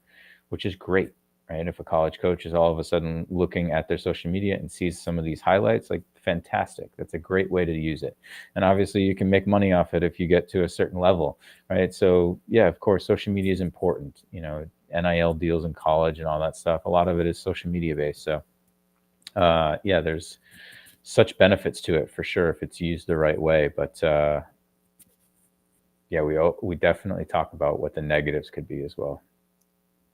which is great, right? If a college coach is all of a sudden looking at their social media and sees some of these highlights, like fantastic. That's a great way to use it. And obviously you can make money off it if you get to a certain level, right? So yeah, of course, social media is important, NIL deals in college and all that stuff. A lot of it is social media based. So yeah, there's such benefits to it for sure if it's used the right way. But yeah, we definitely talk about what the negatives could be as well.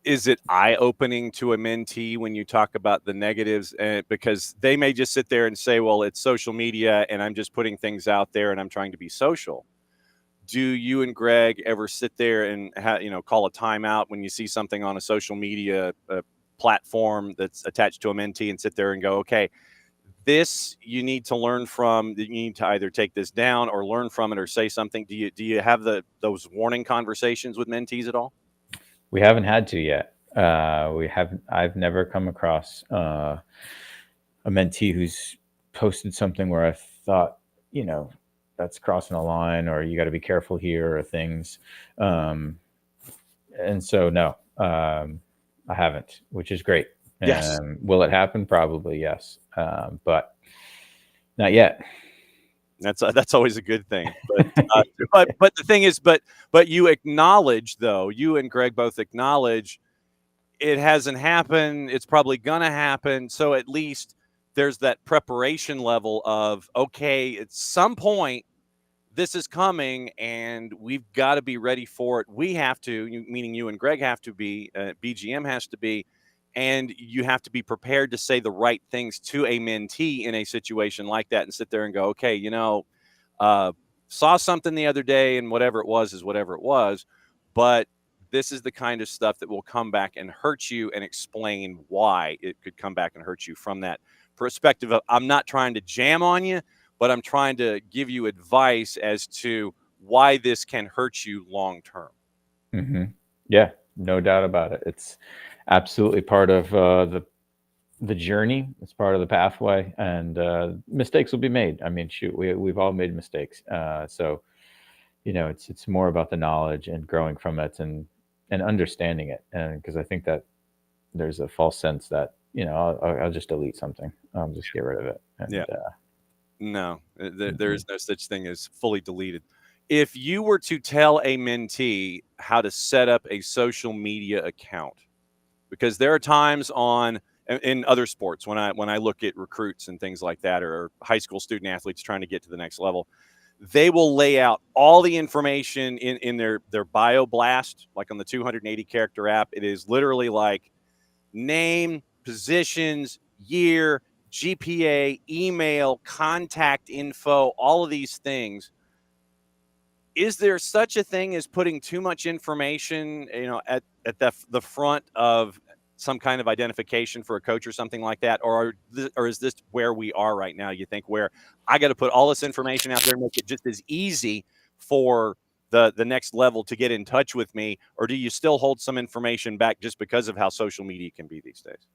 Is it eye-opening to a mentee when you talk about the negatives? Because they may just sit there and say, well, it's social media and I'm just putting things out there and I'm trying to be social. Do you and Greg ever sit there and call a timeout when you see something on a social media platform that's attached to a mentee and sit there and go, okay, this you need to learn from, you need to either take this down or learn from it or say something? Do you have those warning conversations with mentees at all? We haven't had to yet. I've never come across a mentee who's posted something where I thought, that's crossing a line, or you got to be careful here, or things. And so, no, I haven't, which is great. Yes. Will it happen? Probably yes, but not yet. That's always a good thing. But the thing is, but you acknowledge, though, you and Greg both acknowledge it hasn't happened. It's probably gonna happen. So at least there's that preparation level of, okay, at some point this is coming and we've got to be ready for it. We have to, meaning you and Greg have to be, BGM has to be, and you have to be prepared to say the right things to a mentee in a situation like that and sit there and go, okay, saw something the other day and whatever it was is whatever it was, but this is the kind of stuff that will come back and hurt you, and explain why it could come back and hurt you from that perspective of, I'm not trying to jam on you, but I'm trying to give you advice as to why this can hurt you long term. Mm-hmm. Yeah, no doubt about it. It's absolutely part of the journey. It's part of the pathway, and mistakes will be made. I mean, shoot, we've all made mistakes. So, it's more about the knowledge and growing from it, and understanding it. And because I think that there's a false sense that I'll just delete something. I'll just get rid of it. And, yeah. No, there's no such thing as fully deleted. If you were to tell a mentee how to set up a social media account, because there are times in other sports when I look at recruits and things like that, or high school student athletes trying to get to the next level, they will lay out all the information in their bio blast, like on the 280 character app. It is literally like name, positions, year, GPA, email, contact info, all of these things. Is there such a thing as putting too much information, at the front of some kind of identification for a coach or something like that? Or is this where we are right now, you think, where I got to put all this information out there and make it just as easy for the next level to get in touch with me? Or do you still hold some information back just because of how social media can be these days?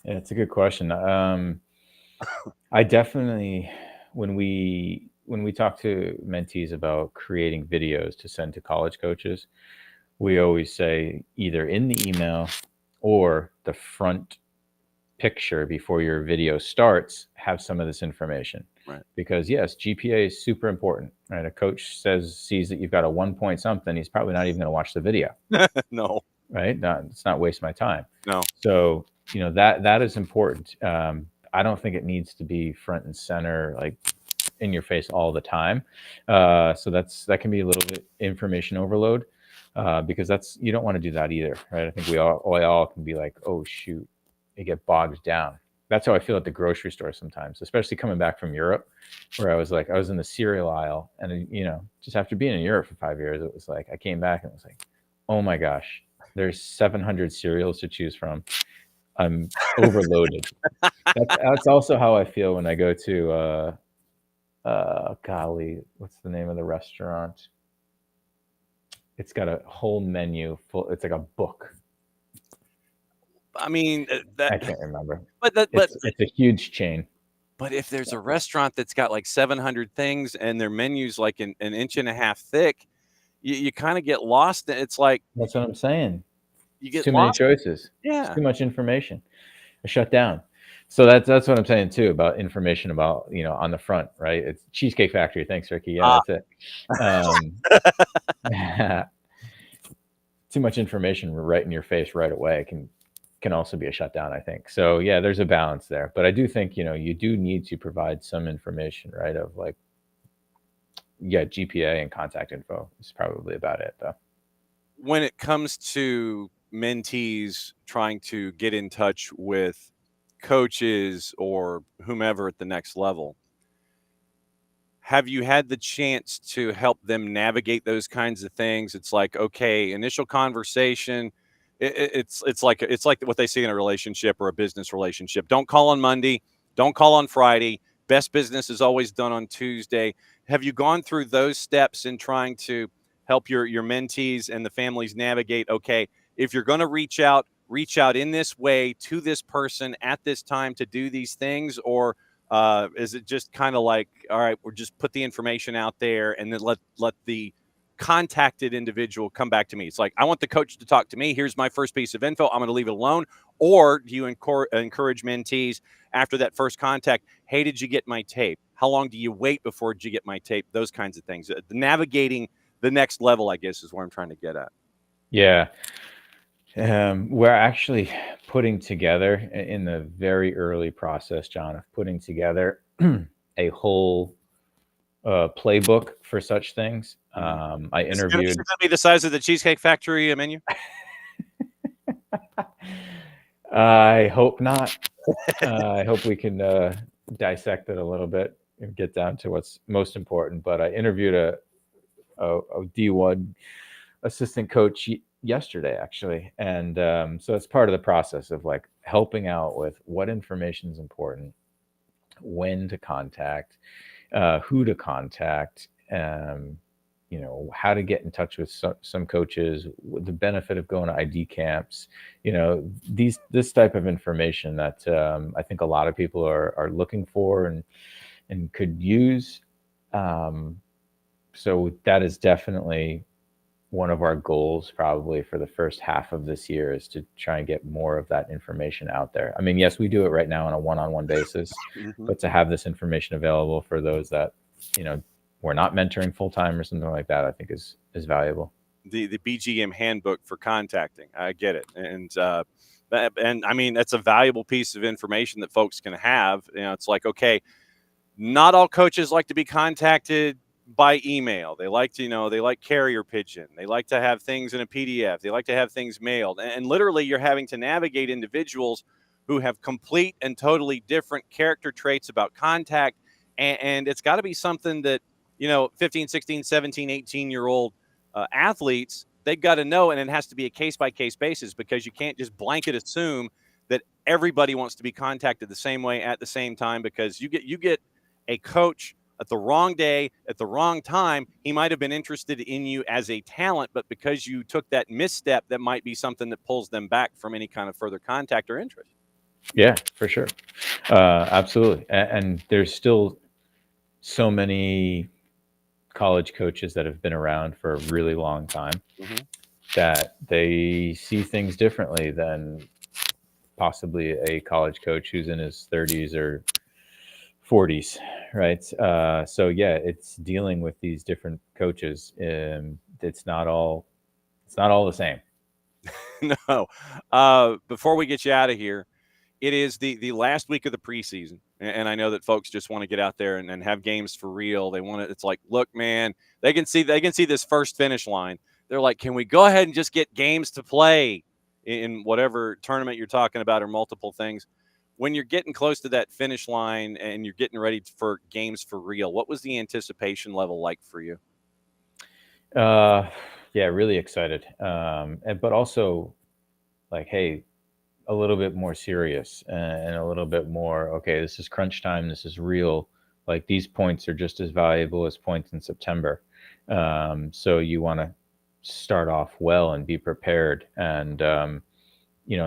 Yeah, it's a good question. I definitely, when we talk to mentees about creating videos to send to college coaches, we always say either in the email or the front picture before your video starts have some of this information. Right. Because yes, GPA is super important, right? A coach sees that you've got a 1 point something, he's probably not even going to watch the video. No. Right? It's not waste my time. No. So, that is important. I don't think it needs to be front and center, like in your face all the time. So that can be a little bit information overload, because you don't want to do that either, right? I think we all can be like, oh shoot, you get bogged down. That's how I feel at the grocery store sometimes, especially coming back from Europe, where I was in the cereal aisle, and just after being in Europe for 5 years, it was like I came back and it was like, oh my gosh, there's 700 cereals to choose from. I'm overloaded. That's also how I feel when I go to golly, what's the name of the restaurant? It's got a whole menu full. It's like a book. I mean, I can't remember. But it's a huge chain. But if there's a restaurant that's got like 700 things and their menu's like an inch and a half thick, you kind of get lost. It's like, that's what I'm saying. You get too lost. many choices. Yeah, it's too much information. I shut down. So that's what I'm saying too about information about on the front, right? It's Cheesecake Factory. Thanks, Ricky. Yeah, that's it. Too much information right in your face right away can also be a shutdown, I think. So yeah, there's a balance there, but I do think you do need to provide some information, right? Of like, GPA and contact info is probably about it, though. When it comes to mentees trying to get in touch with coaches or whomever at the next level, have you had the chance to help them navigate those kinds of things? It's like, okay, initial conversation. It's like what they see in a relationship or a business relationship. Don't call on Monday. Don't call on Friday. Best business is always done on Tuesday. Have you gone through those steps in trying to help your mentees and the families navigate? Okay, if you're going to reach out in this way to this person at this time to do these things, or is it just kind of like, all right, we'll just put the information out there and then let the contacted individual come back to me? It's like, I want the coach to talk to me. Here's my first piece of info. I'm going to leave it alone. Or do you encourage mentees after that first contact? Hey, did you get my tape? How long do you wait before you get my tape? Those kinds of things. Navigating the next level, I guess, is where I'm trying to get at. Yeah. We're actually putting together in the very early process, John, of putting together a whole playbook for such things. I interviewed. Is it going to be the size of the Cheesecake Factory menu? I hope not. I hope we can dissect it a little bit and get down to what's most important. But I interviewed a D1 assistant coach yesterday, actually, and so it's part of the process of like helping out with what information is important, when to contact, who to contact, how to get in touch with some coaches, the benefit of going to ID camps, this type of information that I think a lot of people are looking for and could use. So that is definitely one of our goals probably for the first half of this year, is to try and get more of that information out there. I mean, yes, we do it right now on a one-on-one basis, but to have this information available for those that, we're not mentoring full-time or something like that, I think is valuable. The BGM handbook for contacting, I get it. And I mean, that's a valuable piece of information that folks can have. It's like, okay, not all coaches like to be contacted by email. They like to, they like carrier pigeon. They like to have things in a PDF. They like to have things mailed. And literally you're having to navigate individuals who have complete and totally different character traits about contact. And it's got to be something that, 15, 16, 17, 18-year-old athletes, they've got to know. And it has to be a case-by-case basis, because you can't just blanket assume that everybody wants to be contacted the same way at the same time, because you get a coach at the wrong day, at the wrong time. He might have been interested in you as a talent, but because you took that misstep, that might be something that pulls them back from any kind of further contact or interest. Yeah, for sure. Absolutely. And there's still so many college coaches that have been around for a really long time that they see things differently than possibly a college coach who's in his 30s or 40s, right? So yeah, it's dealing with these different coaches, and it's not all the same. No. Before we get you out of here, it is the last week of the preseason, and I know that folks just want to get out there and have games for real. They want it. It's like, look, man, they can see this first finish line. They're like, can we go ahead and just get games to play in whatever tournament you're talking about, or multiple things? When you're getting close to that finish line and you're getting ready for games for real, what was the anticipation level like for you? Yeah, really excited. But also like, hey, a little bit more serious and a little bit more, okay, this is crunch time. This is real. Like, these points are just as valuable as points in September. So you want to start off well and be prepared. And,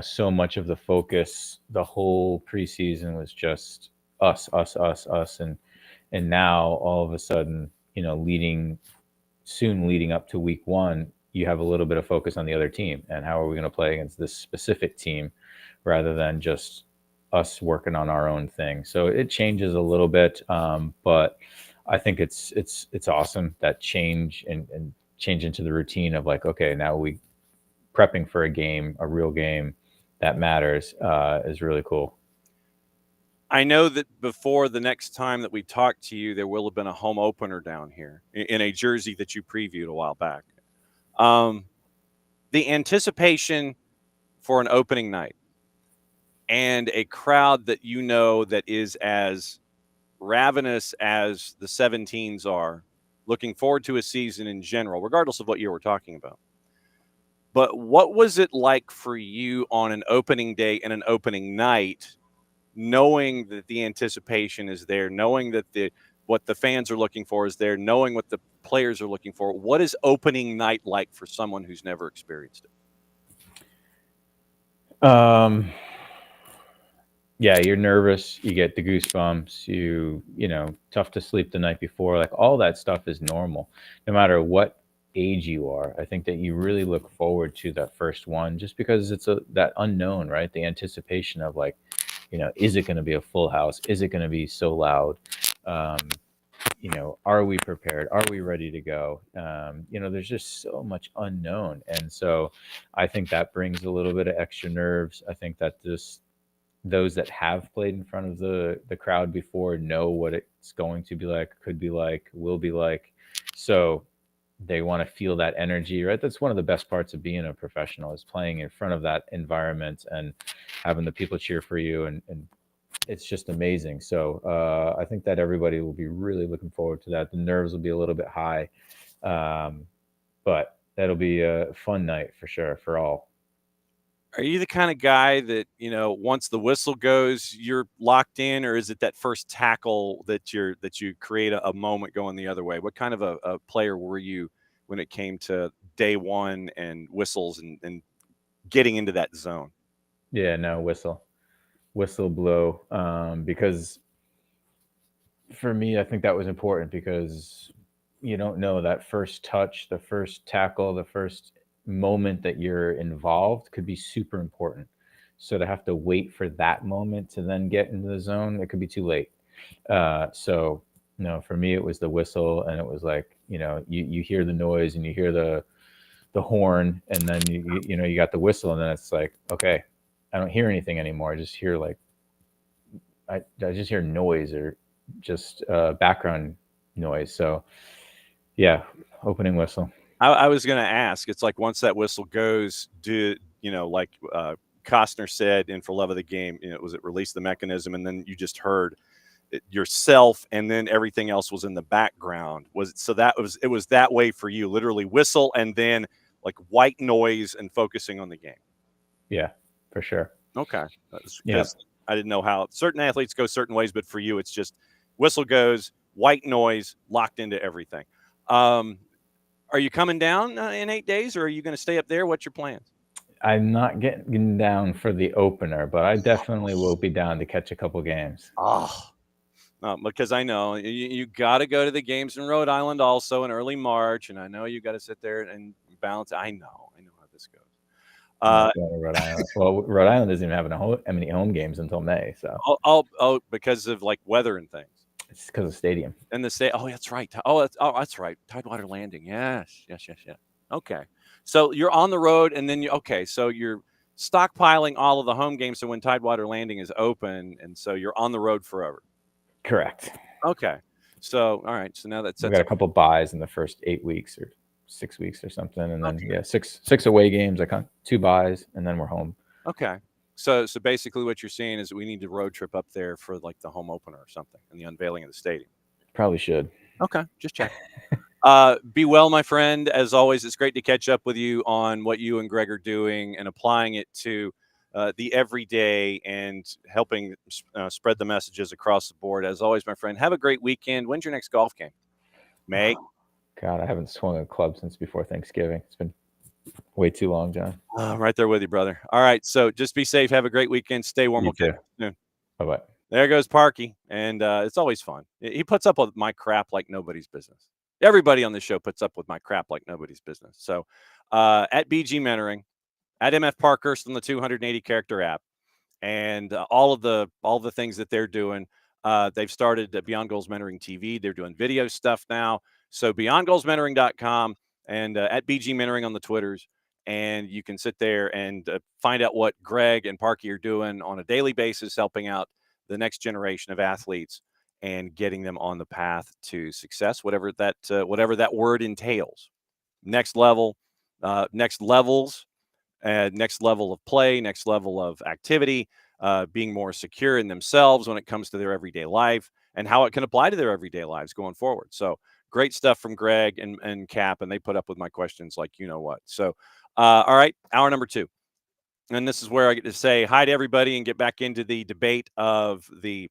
so much of the focus, the whole preseason was just us, us, us, us. And now all of a sudden, leading up to week one, you have a little bit of focus on the other team and how are we going to play against this specific team rather than just us working on our own thing. So it changes a little bit, but I think it's awesome, that change and change into the routine of like, okay, now we prepping for a real game that matters, is really cool. I know that before the next time that we talk to you, there will have been a home opener down here in a jersey that you previewed a while back. The anticipation for an opening night and a crowd that that is as ravenous as the 17s are, looking forward to a season in general, regardless of what year we're talking about. But what was it like for you on an opening day and an opening night, knowing that the anticipation is there, knowing that what the fans are looking for is there, knowing what the players are looking for? What is opening night like for someone who's never experienced it? Yeah, you're nervous, you get the goosebumps, tough to sleep the night before. Like, all that stuff is normal, no matter what age you are. I think that you really look forward to that first one just because it's that unknown, right? The anticipation of like, is it going to be a full house? Is it going to be so loud? Are we prepared? Are we ready to go? There's just so much unknown. And so I think that brings a little bit of extra nerves. I think that those that have played in front of the crowd before know what it's going to be like, could be like, will be like. So they want to feel that energy, right? That's one of the best parts of being a professional, is playing in front of that environment and having the people cheer for you. And it's just amazing. So I think that everybody will be really looking forward to that. The nerves will be a little bit high, but that'll be a fun night for sure for all. Are you the kind of guy that, once the whistle goes, you're locked in, or is it that first tackle that you create a moment going the other way? What kind of a player were you when it came to day one and whistles and getting into that zone? Yeah, no, whistle blow, because for me, I think that was important, because you don't know, that first touch, the first tackle, the first moment that you're involved could be super important. So to have to wait for that moment to then get into the zone, it could be too late. So no, for me, it was the whistle, and it was like, you hear the noise and you hear the horn, and then you got the whistle, and then it's like, okay, I don't hear anything anymore. I just hear I just hear noise, or just background noise. So yeah, opening whistle. I was going to ask, it's like, once that whistle goes, like Costner said in For Love of the Game, was it release the mechanism, and then you just heard it yourself, and then everything else was in the background? Was it, so it was that way for you, literally whistle and then like white noise and focusing on the game? Yeah, for sure. Okay. Because I didn't know how certain athletes go certain ways, but for you, it's just whistle goes, white noise, locked into everything. Are you coming down in 8 days, or are you going to stay up there? What's your plans? I'm not getting down for the opener, but I definitely will be down to catch a couple games. Because I know you got to go to the games in Rhode Island also in early March, and I know you got to sit there and balance. I know how this goes. Not going to Rhode Island. Well, Rhode Island doesn't even have any home games until May, so because of like weather and things. it's because of stadium. And the state. Oh, that's right. That's right. Tidewater Landing. Yes. Okay. So you're on the road, and then so you're stockpiling all of the home games. So when Tidewater Landing is open, and so you're on the road forever. Correct. Okay. So all right. So now that's we got a couple buys in the first 8 weeks or 6 weeks or something, and then six away games. I count 2 buys, and then we're home. Okay. So basically, what you're saying is we need to road trip up there for like the home opener or something, and the unveiling of the stadium. Probably should. Okay, just check. Be well, my friend. As always, it's great to catch up with you on what you and Greg are doing and applying it to the everyday and helping spread the messages across the board. As always, my friend, have a great weekend. When's your next golf game? May? God, I haven't swung a club since before Thanksgiving. It's been way too long, John. Right there with you, brother. All right, so just be safe. Have a great weekend. Stay warm. You too. Soon. Bye-bye. There goes Parky, and it's always fun. He puts up with my crap like nobody's business. Everybody on this show puts up with my crap like nobody's business. So at BG Mentoring, at MF Parkhurst on the 280 character app, and all of the things that they're doing. They've started Beyond Goals Mentoring TV. They're doing video stuff now. So beyondgoalsmentoring.com and at BG Mentoring on the Twitters. And you can sit there and find out what Greg and Parky are doing on a daily basis, helping out the next generation of athletes and getting them on the path to success, whatever that word entails. Next level, next levels, next level of play, next level of activity, being more secure in themselves when it comes to their everyday life and how it can apply to their everyday lives going forward. So great stuff from Greg and Cap, and they put up with my questions like you know what. So, all right, hour number 2. And this is where I get to say hi to everybody and get back into the debate of the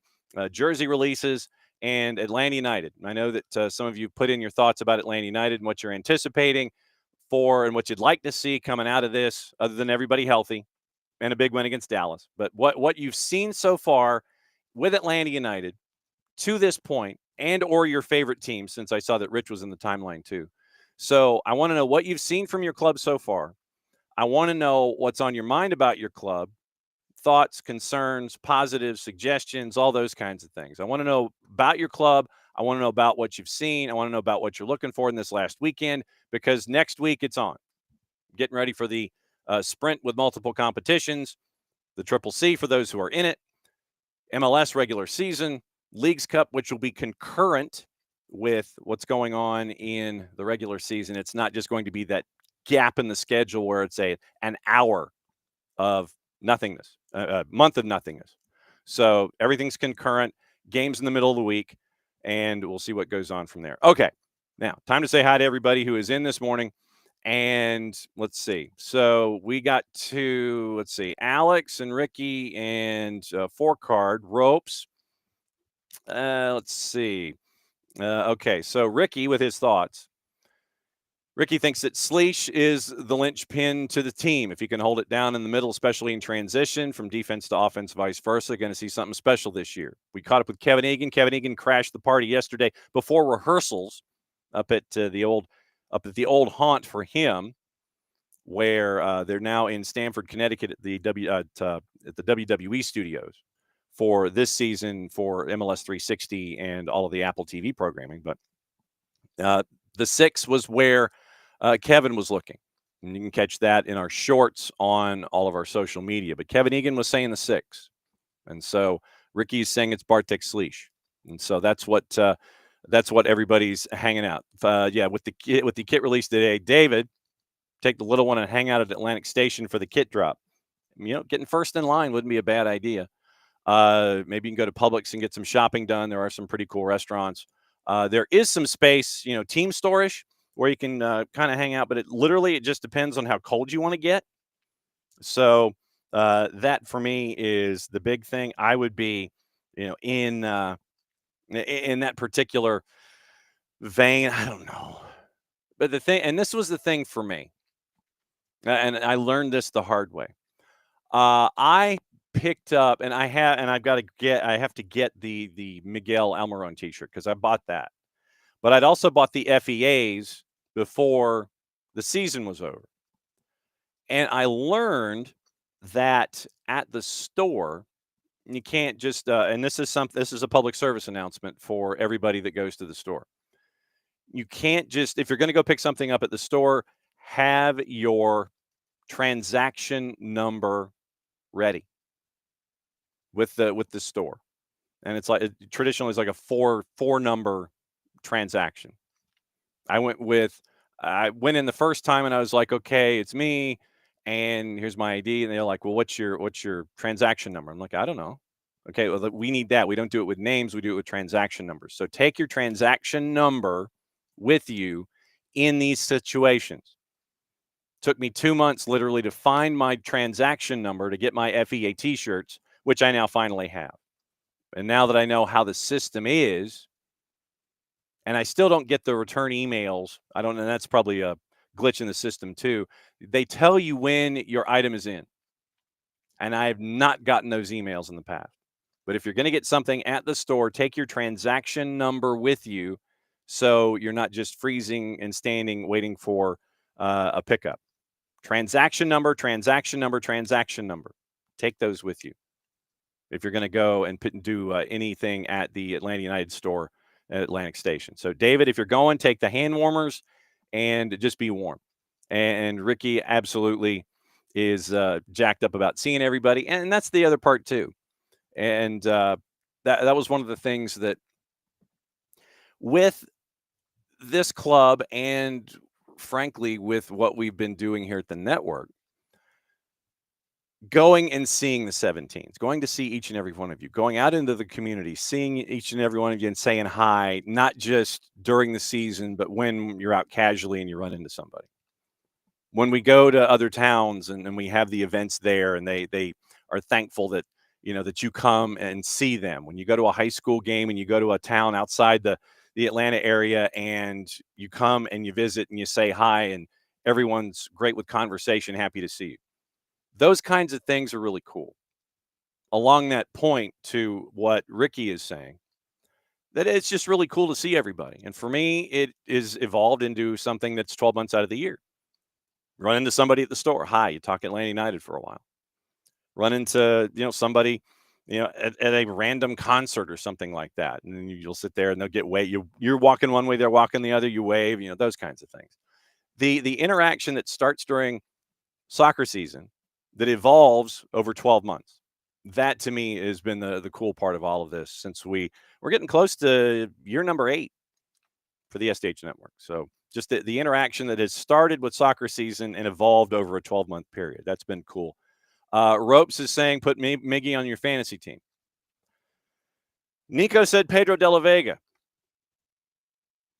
jersey releases and Atlanta United. I know that some of you put in your thoughts about Atlanta United and what you're anticipating for and what you'd like to see coming out of this, other than everybody healthy and a big win against Dallas. But what you've seen so far with Atlanta United to this point, and or your favorite team, since I saw that Rich was in the timeline too. So I want to know what you've seen from your club so far. I want to know what's on your mind about your club, thoughts, concerns, positives, suggestions, all those kinds of things. I want to know about your club. I want to know about what you've seen. I want to know about what you're looking for in this last weekend, because next week it's on. Getting ready for the sprint with multiple competitions, the Triple C for those who are in it, MLS regular season, Leagues Cup, which will be concurrent with what's going on in the regular season. It's not just going to be that gap in the schedule where it's an hour of nothingness, a month of nothingness. So everything's concurrent, games in the middle of the week, and we'll see what goes on from there. Okay, now time to say hi to everybody who is in this morning. And let's see. So we got to, Alex and Ricky and 4Card Ropes. Let's see. Okay, so Ricky with his thoughts. Ricky thinks that Sleesh is the linchpin to the team. If he can hold it down in the middle, especially in transition from defense to offense, vice versa, going to see something special this year. We caught up with Kevin Egan. Kevin Egan crashed the party yesterday before rehearsals up at the old haunt for him, where they're now in Stamford, Connecticut at the WWE studios for this season for MLS 360 and all of the Apple TV programming. But the 6 was where Kevin was looking. And you can catch that in our shorts on all of our social media. But Kevin Egan was saying the 6. And so Ricky's saying it's Bartek Sleesh. And so that's what everybody's hanging out. With the kit release today, David, take the little one and hang out at Atlantic Station for the kit drop. Getting first in line wouldn't be a bad idea. Maybe you can go to Publix and get some shopping done. There are some pretty cool restaurants. There is some space, team store-ish, where you can kind of hang out, but it just depends on how cold you want to get. So that for me is the big thing. I would be, in that particular vein. I don't know, but the thing, and this was the thing for me, and I learned this the hard way. I picked up, and I have to get the Miguel Almiron t-shirt because I bought that, but I'd also bought the FEAs before the season was over. And I learned that at the store, you can't just and this is a public service announcement for everybody that goes to the store. You can't just, if you're going to go pick something up at the store, have your transaction number ready with the store. And it's like traditionally it's like a four number transaction. I went in the first time and I was like, okay, it's me, and here's my ID. And they're like, well, what's your transaction number? I'm like, I don't know. Okay, well, we need that. We don't do it with names, we do it with transaction numbers. So take your transaction number with you in these situations. Took me 2 months literally to find my transaction number to get my FEA t-shirts, which I now finally have. And now that I know how the system is, and I still don't get the return emails. I don't know. That's probably a glitch in the system too. They tell you when your item is in. And I have not gotten those emails in the past. But if you're going to get something at the store, take your transaction number with you so you're not just freezing and standing waiting for a pickup. Transaction number, transaction number, transaction number. Take those with you if you're going to go and do anything at the Atlanta United store at Atlantic Station. So, David, if you're going, take the hand warmers and just be warm. And Ricky absolutely is jacked up about seeing everybody. And that's the other part, too. And that was one of the things that with this club and, frankly, with what we've been doing here at the network, going and seeing the 17s, going to see each and every one of you, going out into the community, seeing each and every one of you and saying hi, not just during the season, but when you're out casually and you run into somebody. When we go to other towns and we have the events there and they are thankful that, that you come and see them. When you go to a high school game and you go to a town outside the Atlanta area and you come and you visit and you say hi and everyone's great with conversation, happy to see you. Those kinds of things are really cool. Along that point to what Ricky is saying, that it's just really cool to see everybody. And for me, it is evolved into something that's 12 months out of the year. Run into somebody at the store. Hi, you talk Atlanta United for a while. Run into, somebody, at a random concert or something like that. And then you'll sit there and they'll get waved. You're walking one way, they're walking the other, you wave, those kinds of things. The interaction that starts during soccer season that evolves over 12 months. That to me has been the cool part of all of this since we're getting close to year number 8 for the SDH network. So just the interaction that has started with soccer season and evolved over a 12-month period. That's been cool. Ropes is saying, put Miggy on your fantasy team. Nico said Pedro de la Vega.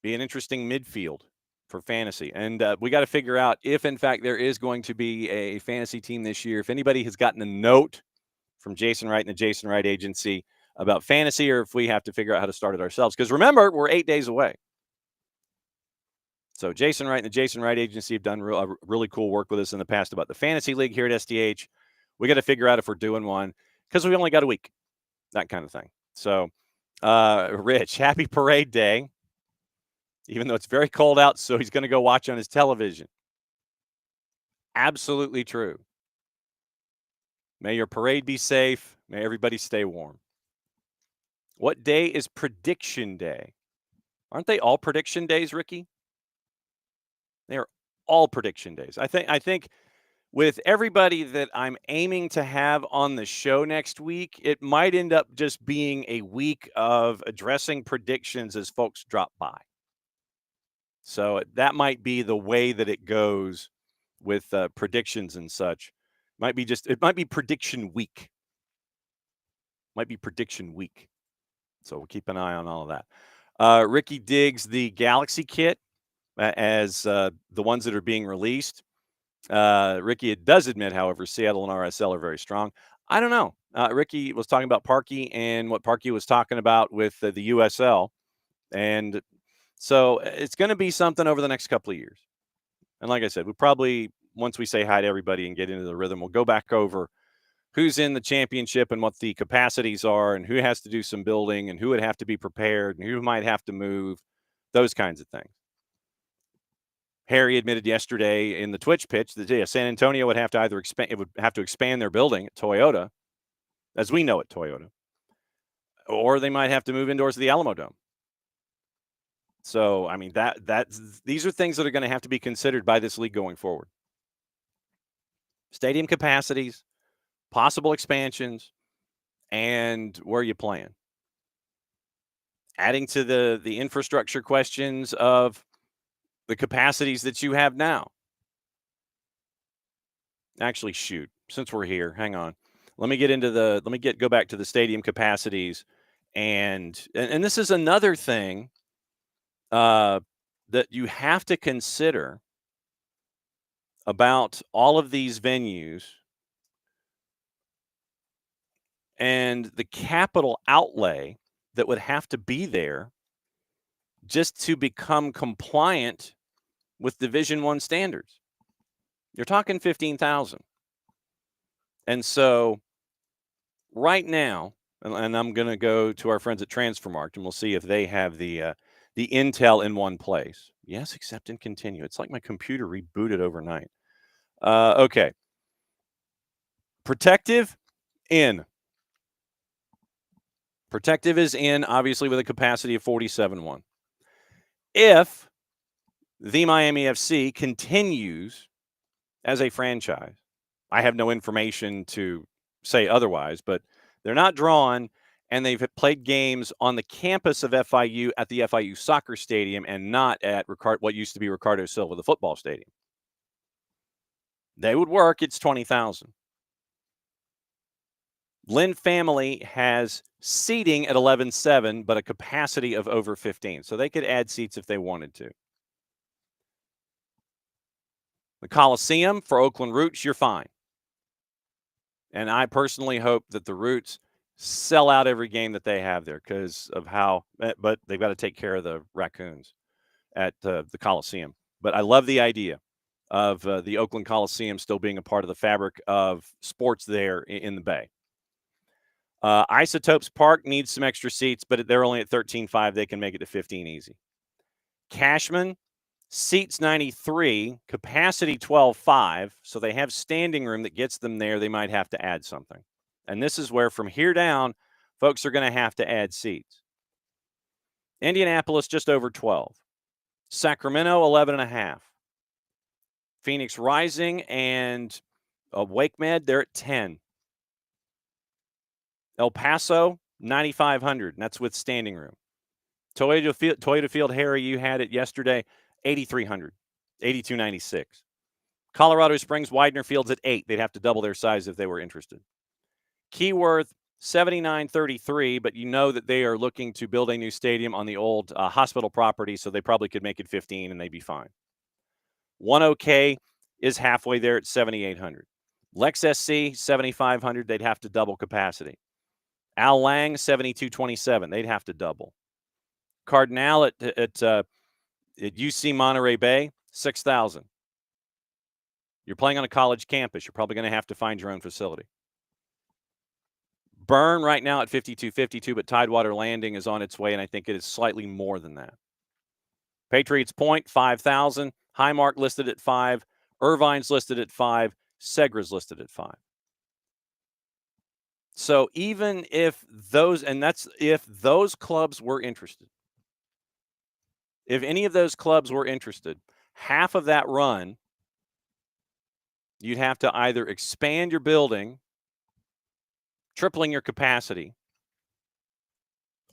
Be an interesting midfield for fantasy. And we got to figure out if, in fact, there is going to be a fantasy team this year. If anybody has gotten a note from Jason Wright and the Jason Wright Agency about fantasy, or if we have to figure out how to start it ourselves. Because remember, we're 8 days away. So Jason Wright and the Jason Wright Agency have done really cool work with us in the past about the fantasy league here at SDH. We got to figure out if we're doing one because we only got a week, that kind of thing. So, Rich, happy parade day. Even though it's very cold out, so he's going to go watch on his television. Absolutely true. May your parade be safe. May everybody stay warm. What day is prediction day? Aren't they all prediction days, Ricky? They are all prediction days. I think with everybody that I'm aiming to have on the show next week, it might end up just being a week of addressing predictions as folks drop by. So that might be the way that it goes with predictions and such. It might be prediction week. Might be prediction week. So we'll keep an eye on all of that. Ricky digs the Galaxy kit as the ones that are being released. Ricky does admit, however, Seattle and RSL are very strong. I don't know. Ricky was talking about Parkey and what Parkey was talking about with the USL. And so it's going to be something over the next couple of years. And like I said, we probably, once we say hi to everybody and get into the rhythm, we'll go back over who's in the championship and what the capacities are and who has to do some building and who would have to be prepared and who might have to move, those kinds of things. Harry admitted yesterday in the Twitch pitch that San Antonio would have to either expand their building at Toyota, as we know at Toyota, or they might have to move indoors to the Alamo Dome. So, I mean, these are things that are going to have to be considered by this league going forward. Stadium capacities, possible expansions, and where you playing. Adding to the infrastructure questions of the capacities that you have now. Actually, shoot, since we're here, hang on. Let me go back to the stadium capacities, and this is another thing that you have to consider about all of these venues and the capital outlay that would have to be there just to become compliant with Division I standards. You're talking 15,000. And so right now, and I'm going to go to our friends at Transfermarkt, and we'll see if they have the intel in one place. Yes, accept and continue. It's like my computer rebooted overnight. Okay. Protective, in. Protective is in, obviously, with a capacity of 47.1. If the Miami FC continues as a franchise, I have no information to say otherwise, but they're not drawn, and they've played games on the campus of FIU at the FIU soccer stadium and not at what used to be Ricardo Silva, the football stadium. They would work. It's 20,000. Lynn Family has seating at 11.7, but a capacity of over 15. So they could add seats if they wanted to. The Coliseum for Oakland Roots, you're fine. And I personally hope that the Roots sell out every game that they have there because of how, but they've got to take care of the Raccoons at the Coliseum. But I love the idea of the Oakland Coliseum still being a part of the fabric of sports there in the Bay. Isotopes Park needs some extra seats, but they're only at 13.5. They can make it to 15 easy. Cashman, seats 93, capacity 12.5. So they have standing room that gets them there. They might have to add something. And this is where from here down, folks are going to have to add seats. Indianapolis, just over 12. Sacramento, 11.5. Phoenix Rising and WakeMed, they're at 10. El Paso, 9,500, and that's with standing room. Toyota Field, Harry, you had it yesterday, 8,300, 8,296. Colorado Springs, Widener Field's at 8. They'd have to double their size if they were interested. Keyworth, 7,933, but you know that they are looking to build a new stadium on the old hospital property, so they probably could make it 15 and they'd be fine. 10K is halfway there at 7,800. Lex SC, 7,500. They'd have to double capacity. Al Lang, 7,227. They'd have to double. Cardinal at UC Monterey Bay, 6,000. You're playing on a college campus. You're probably going to have to find your own facility. Burn right now at 5,252, but Tidewater Landing is on its way, and I think it is slightly more than that. Patriots Point, 5,000. Highmark listed at 5. Irvine's listed at 5. Segra's listed at 5. So even if those clubs were interested, if any of those clubs were interested, half of that run, you'd have to either expand your building, tripling your capacity,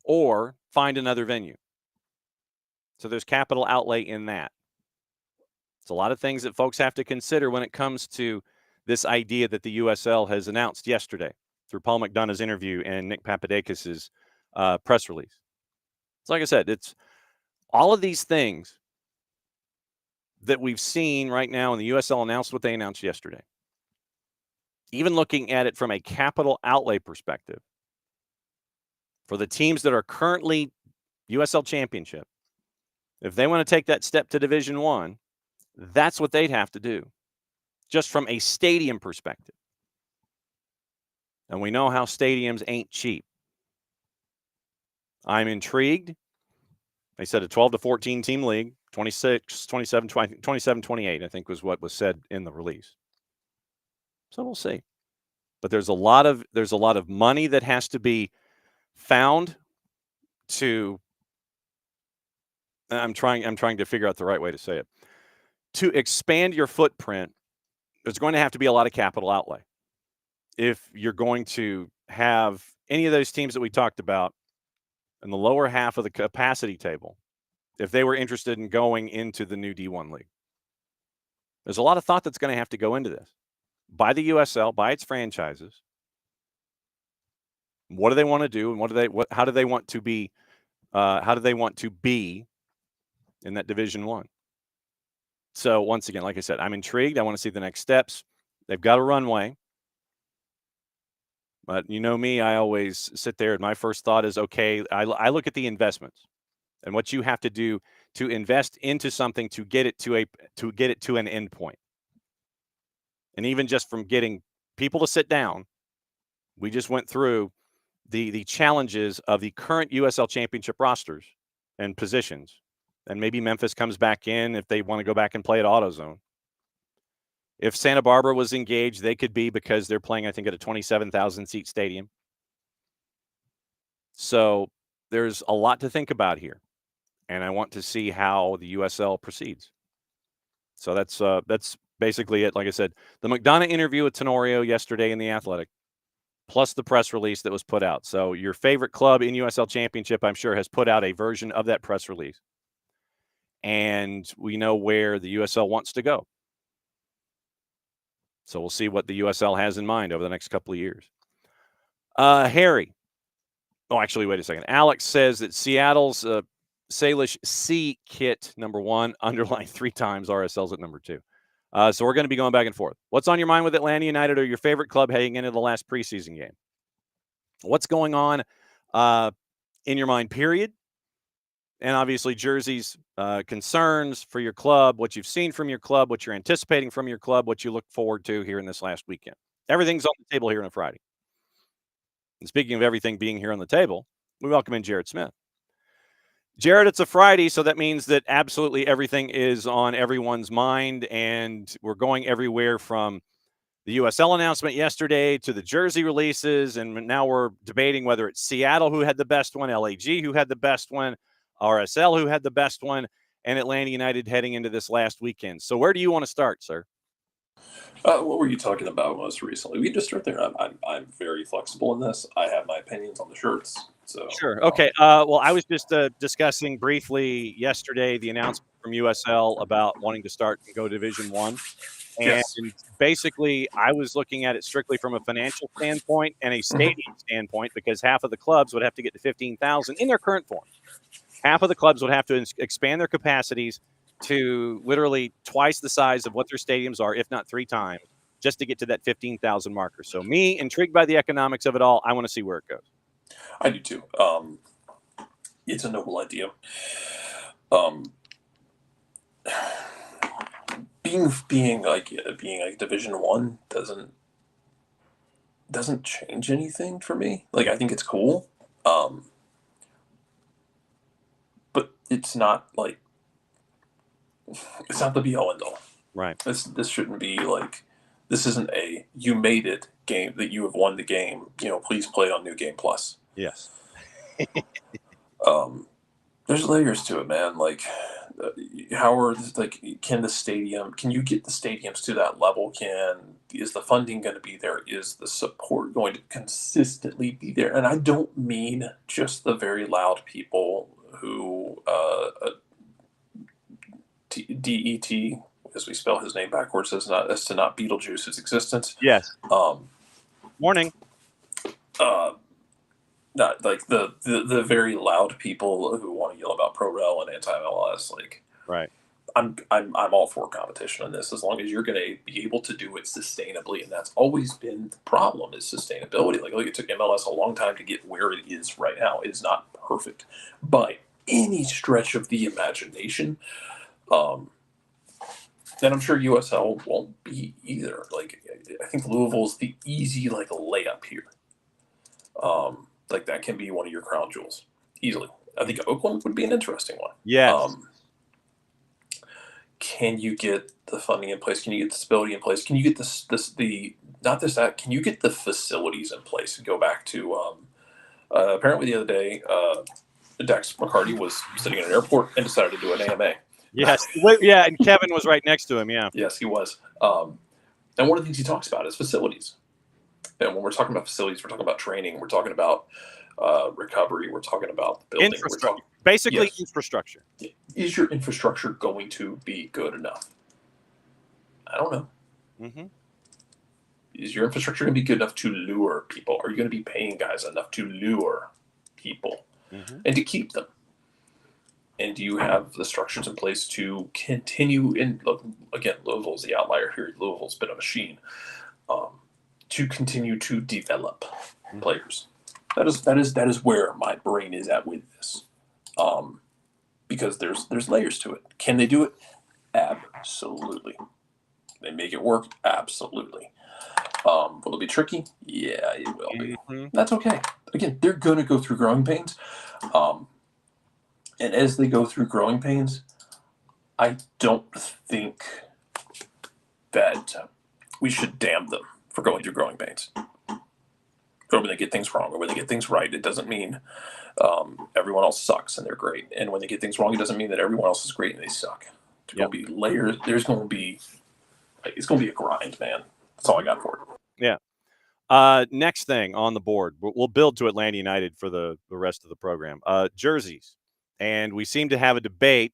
or find another venue. So there's capital outlay in that. It's a lot of things that folks have to consider when it comes to this idea that the USL has announced yesterday through Paul McDonough's interview and Nick Papadakis' press release. It's like I said, it's all of these things that we've seen right now, and the USL announced what they announced yesterday. Even looking at it from a capital outlay perspective, for the teams that are currently USL Championship, if they want to take that step to Division I, that's what they'd have to do, just from a stadium perspective. And we know how stadiums ain't cheap. I'm intrigued. They said a 12 to 14 team league, 26, 27, 20, 27, 28, I think was what was said in the release. So we'll see. But there's a lot of money that has to be found to I'm trying to figure out the right way to say it. To expand your footprint, there's going to have to be a lot of capital outlay. If you're going to have any of those teams that we talked about in the lower half of the capacity table, if they were interested in going into the new D1 league. There's a lot of thought that's going to have to go into this by the USL, by its franchises. What do they want to do, and how do they want to be? How do they want to be in that Division One? So once again, like I said, I'm intrigued. I want to see the next steps. They've got a runway. But you know me, I always sit there and my first thought is, okay, I look at the investments and what you have to do to invest into something to get it to an end point. And even just from getting people to sit down, we just went through the challenges of the current USL Championship rosters and positions. And maybe Memphis comes back in if they want to go back and play at AutoZone. If Santa Barbara was engaged, they could be, because they're playing, I think, at a 27,000 seat stadium. So there's a lot to think about here, and I want to see how the USL proceeds. So that's basically it. Like I said, the McDonough interview with Tenorio yesterday in The Athletic, plus the press release that was put out. So your favorite club in USL Championship, I'm sure, has put out a version of that press release. And we know where the USL wants to go. So we'll see what the USL has in mind over the next couple of years. Harry. Oh, actually, wait a second. Alex says that Seattle's Salish C kit #1 underlined 3 times. RSL's at #2. So we're going to be going back and forth. What's on your mind with Atlanta United or your favorite club heading into the last preseason game? What's going on in your mind, period? And obviously, jerseys, concerns for your club, what you've seen from your club, what you're anticipating from your club, what you look forward to here in this last weekend. Everything's on the table here on a Friday. And speaking of everything being here on the table, we welcome in Jared Smith. Jared, it's a Friday, so that means that absolutely everything is on everyone's mind, and we're going everywhere from the USL announcement yesterday to the jersey releases, and now we're debating whether it's Seattle who had the best one, LAG who had the best one, RSL who had the best one, and Atlanta United heading into this last weekend. So where do you want to start, sir? What were you talking about most recently? We just start there. I'm very flexible in this. I have my opinions on the shirts. So sure. Okay. Well, I was just discussing briefly yesterday the announcement from USL about wanting to start and go Division One. And basically, I was looking at it strictly from a financial standpoint and a stadium standpoint, because half of the clubs would have to get to 15,000 in their current form. Half of the clubs would have to expand their capacities to literally twice the size of what their stadiums are, if not 3 times, just to get to that 15,000 marker. So me, intrigued by the economics of it all, I want to see where it goes. I do too. It's a noble idea. Being like Division One doesn't change anything for me. Like, I think it's cool, but it's not like, it's not the be all end all. Right. This shouldn't be like, this isn't a you made it game that you have won the game. Please play on New Game Plus. Yes. There's layers to it, man. Like, how are can you get the stadiums to that level? Is the funding going to be there? Is the support going to consistently be there? And I don't mean just the very loud people who DET, as we spell his name backwards, as to not Beetlejuice's existence. Yes. Morning. Not like the very loud people who want to yell about pro rel and anti MLS. Like, right. I'm all for competition in this, as long as you're going to be able to do it sustainably, and that's always been the problem, is sustainability. Like, look, it took MLS a long time to get where it is right now. It is not perfect by any stretch of the imagination. And I'm sure USL won't be either. Like, I think Louisville's the easy layup here. That can be one of your crown jewels easily. I think Oakland would be an interesting one. Yes. can you get the funding in place? Can you get the stability in place? Can you get can you get the facilities in place? And go back to apparently the other day, Dax McCarty was sitting in an airport and decided to do an AMA. Yes. Yeah, and Kevin was right next to him. Yeah. Yes, he was. And one of the things he talks about is facilities. And when we're talking about facilities, we're talking about training. We're talking about recovery. We're talking about the building. Infrastructure. Basically, Yes. infrastructure. Is your infrastructure going to be good enough? I don't know. Mm-hmm. Is your infrastructure going to be good enough to lure people? Are you going to be paying guys enough to lure people and to keep them? And do you have the structures in place to continue in? Look, again, Louisville's the outlier here. Louisville's been a machine to continue to develop players. That is where my brain is at with this, because there's layers to it. Can they do it? Absolutely. They make it work? Absolutely. Will it be tricky? Yeah, it will be. That's okay. Again, they're going to go through growing pains. And as they go through growing pains, I don't think that we should damn them for going through growing pains. Or when they get things wrong or when they get things right, it doesn't mean everyone else sucks and they're great. And when they get things wrong, it doesn't mean that everyone else is great and they suck. There's going to be layers. There's going to be, it's going to be a grind, man. That's all I got for it. Yeah. Next thing on the board, we'll build to Atlanta United for the rest of the program. Jerseys. And we seem to have a debate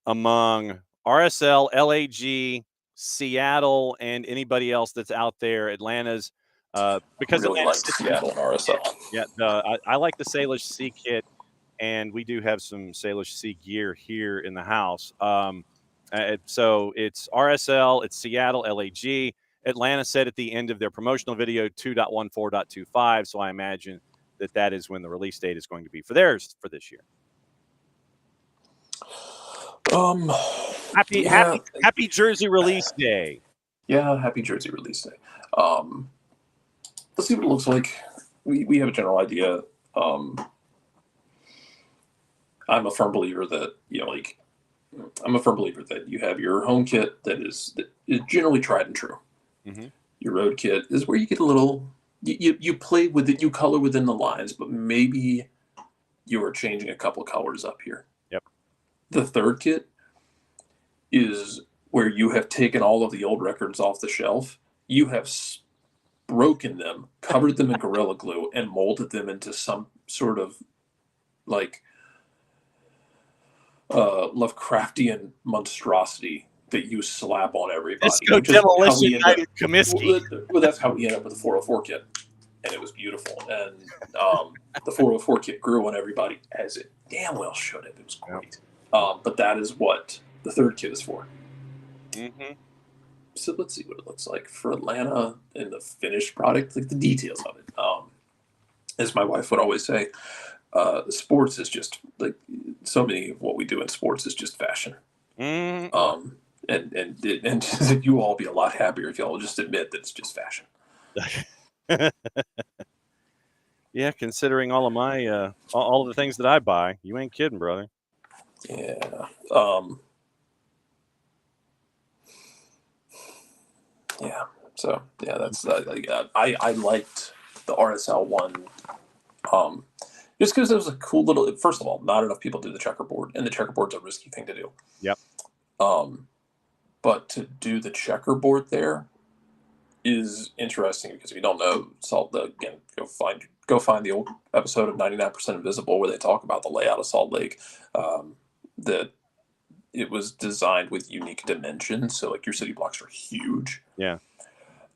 among RSL, LAG, Seattle, and anybody else that's out there. Atlanta's because really Atlanta's like Seattle and RSL. Yeah, I like the Salish C kit, and we do have some Salish C gear here in the house. So it's RSL, it's Seattle, LAG. Atlanta said at the end of their promotional video 2.14.25, so I imagine that is when the release date is going to be for theirs for this year. Happy Jersey release day. Yeah, happy Jersey release day. Let's see what it looks like. We have a general idea. I'm a firm believer that you have your home kit that is generally tried and true. Your road kit is where you get a little you play with it, you color within the lines, but maybe you are changing a couple colors up here. Yep. The third kit is where you have taken all of the old records off the shelf. You have broken them, covered them in Gorilla Glue, and molded them into some sort of like Lovecraftian monstrosity that you slap on everybody. Disco Demolition Night at Comiskey. Well, that's how we ended up with the 404 kit, and it was beautiful. And the 404 kit grew on everybody, as it damn well should have. It was great. But that is what the third kit is for. So let's see what it looks like for Atlanta and the finished product, like the details of it. As my wife would always say, sports is just like so many of what we do in sports is just fashion. And you all be a lot happier if y'all just admit that it's just fashion. Yeah, considering all of my all of the things that I buy, you ain't kidding, brother. Yeah. Yeah. So yeah, that's I liked the RSL one, just because it was a cool little. First of all, not enough people do the checkerboard, and the checkerboard's a risky thing to do. Yep. But to do the checkerboard there is interesting because if you don't know, again, go find the old episode of 99% Invisible where they talk about the layout of Salt Lake. That it was designed with unique dimensions, so like your city blocks are huge. Yeah.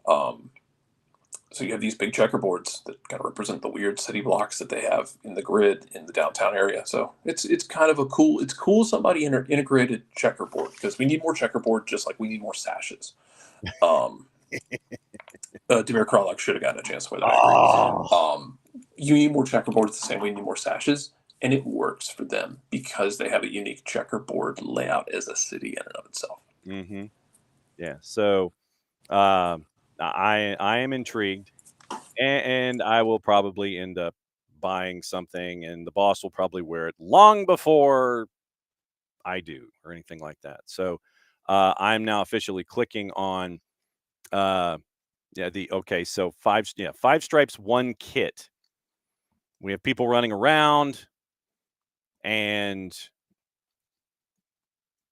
So you have these big checkerboards that kind of represent the weird city blocks that they have in the grid in the downtown area. So it's kind of it's cool somebody integrated checkerboard, because we need more checkerboard just like we need more sashes. Demir Kralak should have gotten a chance with that. You need more checkerboards the same way you need more sashes, and it works for them because they have a unique checkerboard layout as a city in and of itself. Yeah. So I am intrigued, and I will probably end up buying something, and the boss will probably wear it long before I do or anything like that. So I'm now officially clicking on so five stripes, one kit. We have people running around and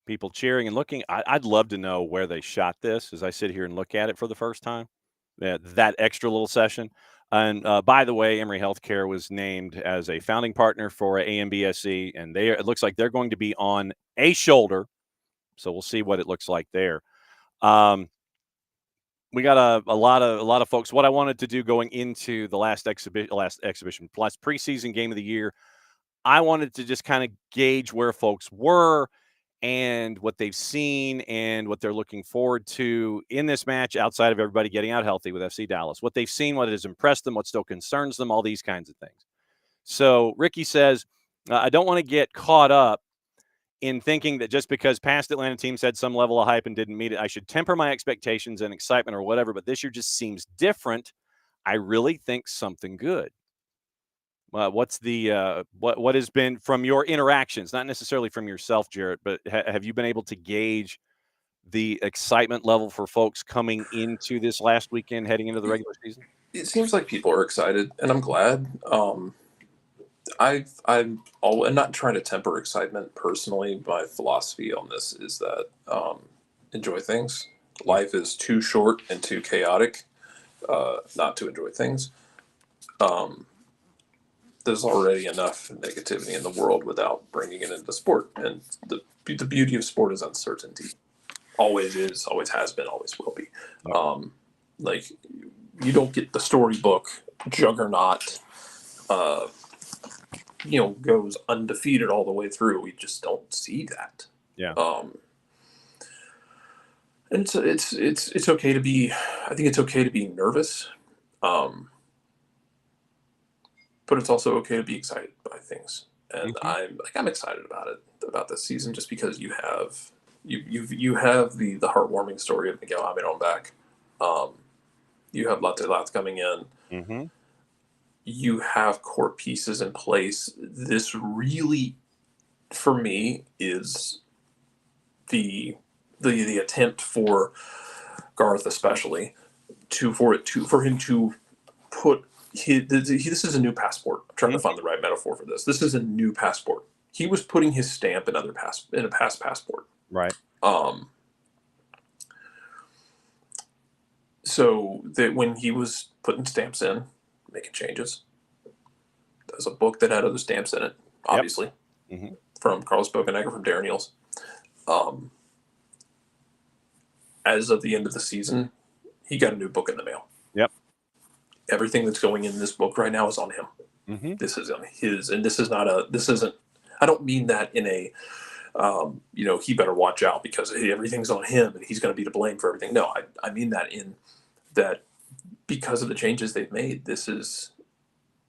people cheering and looking. I'd love to know where they shot this as I sit here and look at it for the first time. That extra little session. And by the way, Emory Healthcare was named as a founding partner for AMBSE, and it looks like they're going to be on a shoulder. So we'll see what it looks like there. We got a lot of folks. What I wanted to do going into the last preseason game of the year, I wanted to just kind of gauge where folks were and what they've seen and what they're looking forward to in this match outside of everybody getting out healthy with FC Dallas. What they've seen, what has impressed them, what still concerns them, all these kinds of things. So Ricky says, I don't want to get caught up in thinking that just because past Atlanta teams had some level of hype and didn't meet it, I should temper my expectations and excitement or whatever, but this year just seems different. I really think something good. What's the what has been from your interactions, not necessarily from yourself, Jarrett, but have you been able to gauge the excitement level for folks coming into this last weekend, heading into the regular season? It seems like people are excited, and I'm glad. I'm not trying to temper excitement personally. My philosophy on this is that enjoy things. Life is too short and too chaotic not to enjoy things. There's already enough negativity in the world without bringing it into sport. And the beauty of sport is uncertainty. Always is, always has been, always will be. Like, you don't get the storybook juggernaut, goes undefeated all the way through. We just don't see that. Yeah. And it's okay to be, I think it's okay to be nervous. But it's also okay to be excited by things, and I'm excited about this season, just because you have the heartwarming story of Miguel Almiron back. You have ATLUTD coming in. Mm-hmm. You have core pieces in place. This really, for me, is the attempt for Garth, especially, for him to put. This is a new passport. I'm trying to find the right metaphor for this. This is a new passport. He was putting his stamp in a past passport. Right. So that when he was putting stamps in, making changes, there's a book that had other stamps in it, obviously, from Carlos Bocanegra, from Darren Eales. As of the end of the season, he got a new book in the mail. Yep. Everything that's going in this book right now is on him. Mm-hmm. This is on his, and this isn't, I don't mean that in a, he better watch out because everything's on him and he's going to be to blame for everything. No, I mean that in that because of the changes they've made, this is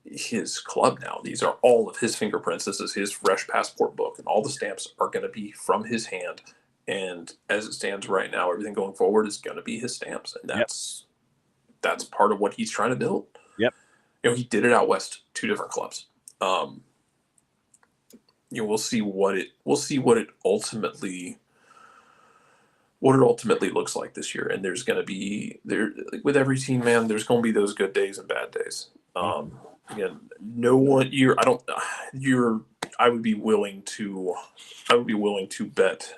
his club now. These are all of his fingerprints. This is his fresh passport book, and all the stamps are going to be from his hand. And as it stands right now, everything going forward is going to be his stamps, and that's part of what he's trying to build. Yep. He did it out west, 2 different clubs. We'll see what it ultimately looks like this year. And there's going to be with every team, man, there's going to be those good days and bad days. Again, no one I would be willing to bet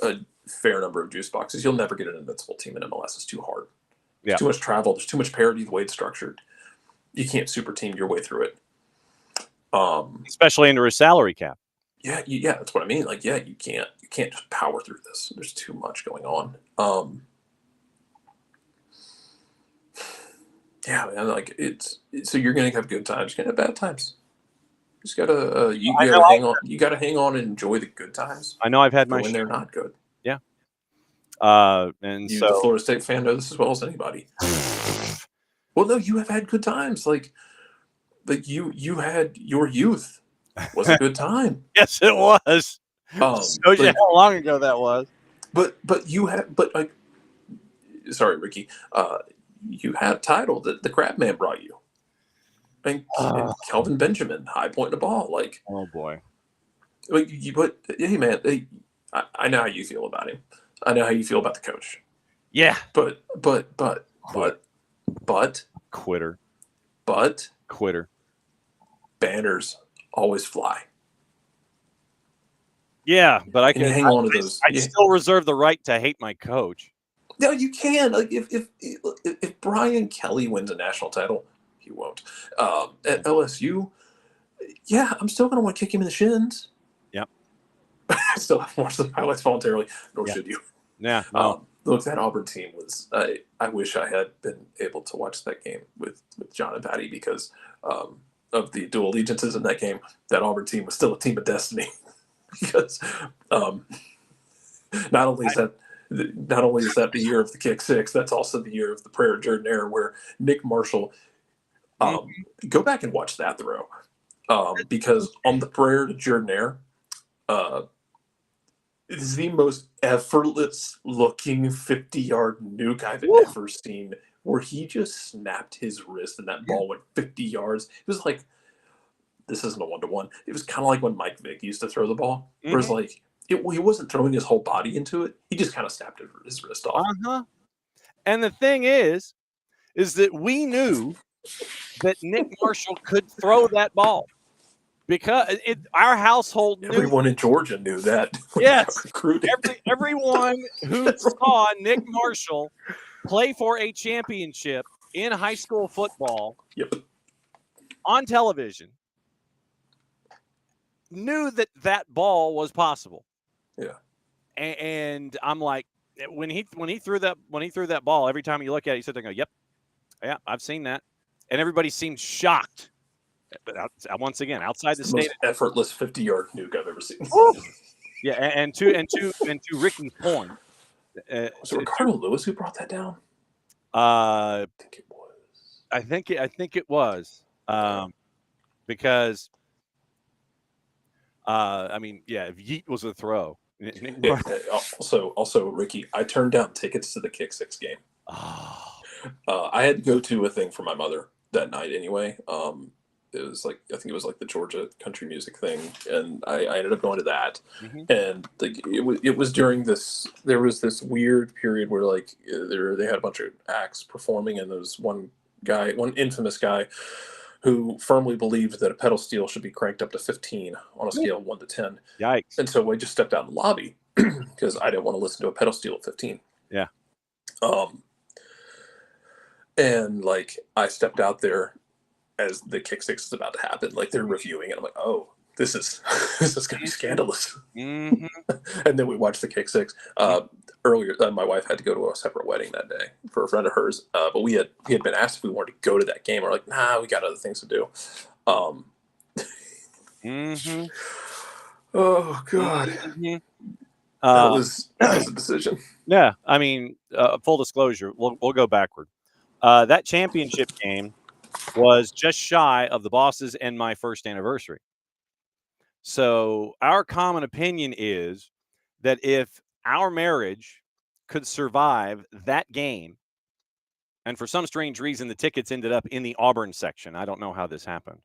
a fair number of juice boxes. You'll never get an invincible team in MLS. It's too hard. There's too much travel. There's too much parity the way it's structured. You can't super team your way through it. Especially under a salary cap. Yeah, that's what I mean. Like, you can't just power through this. There's too much going on. Man, like so you're gonna have good times, you're gonna have bad times. You just gotta hang on. You gotta hang on and enjoy the good times. I know I've had my when they're not good. Yeah. And you, so the Florida State fan, know this as well as anybody. Well, no, you have had good times. Like you had your youth was a good time. Yes, it was. Shows you how long ago that was. But sorry, Ricky. You had a title that the Crab Man brought you. And Kelvin Benjamin high pointing the ball, like, oh boy. But hey, man, I know how you feel about him. I know how you feel about the coach. Yeah. But Quitter. Banners always fly. Yeah, but I And you can hang on to those. I still reserve the right to hate my coach. No, you can. Like if Brian Kelly wins a national title, he won't. At LSU, yeah, I'm still gonna want to kick him in the shins. Yep. I still have watched the highlights voluntarily, nor should you. Yeah. No. Look, that Auburn team was. I wish I had been able to watch that game with John and Patty because of the dual allegiances in that game. That Auburn team was still a team of destiny because not only is that the year of the kick six, that's also the year of the prayer Jordan era where Nick Marshall. Go back and watch that throw because on the prayer to Jordan air. It's the most effortless looking 50-yard nuke I've ever seen, where he just snapped his wrist and that ball went 50 yards. It was like, this isn't a 1-to-1. It was kind of like when Mike Vick used to throw the ball, where it's like, he wasn't throwing his whole body into it. He just kind of snapped his wrist off. And the thing is that we knew that Nick Marshall could throw that ball. Because our household knew. Everyone in Georgia knew that. Yes. Everyone who saw Nick Marshall play for a championship in high school football on television knew that ball was possible. Yeah. And I'm like, when he threw that ball, every time you look at it, you sit there and go, yep, yeah, I've seen that. And everybody seemed shocked. But once again, outside the state, most effortless 50-yard nuke I've ever seen. Yeah, and to Ricky's point, was it Ricardo Lewis who brought that down? I think it was. Because I mean, yeah, if Yeet was a throw. Also, Ricky, I turned down tickets to the Kick Six game. I had to go to a thing for my mother that night anyway. It was like, I think it was like the Georgia country music thing, and I ended up going to that. And like it was during this, there was this weird period where like they had a bunch of acts performing, and there was one infamous guy who firmly believed that a pedal steel should be cranked up to 15 on a scale of 1 to 10. Yikes! And so I just stepped out in the lobby because I didn't want to listen to a pedal steel at 15. Yeah. And like I stepped out there as the Kick Six is about to happen, like they're reviewing it. I'm like, oh, this is gonna be scandalous. And then we watched the Kick Six. Earlier, my wife had to go to a separate wedding that day for a friend of hers, but we had been asked if we wanted to go to that game. We're like, nah, we got other things to do. Oh God, that was a decision. Yeah, I mean, full disclosure, we'll go backward. That championship game was just shy of the Boss's and my first anniversary. So our common opinion is that if our marriage could survive that game, and for some strange reason, the tickets ended up in the Auburn section. I don't know how this happened.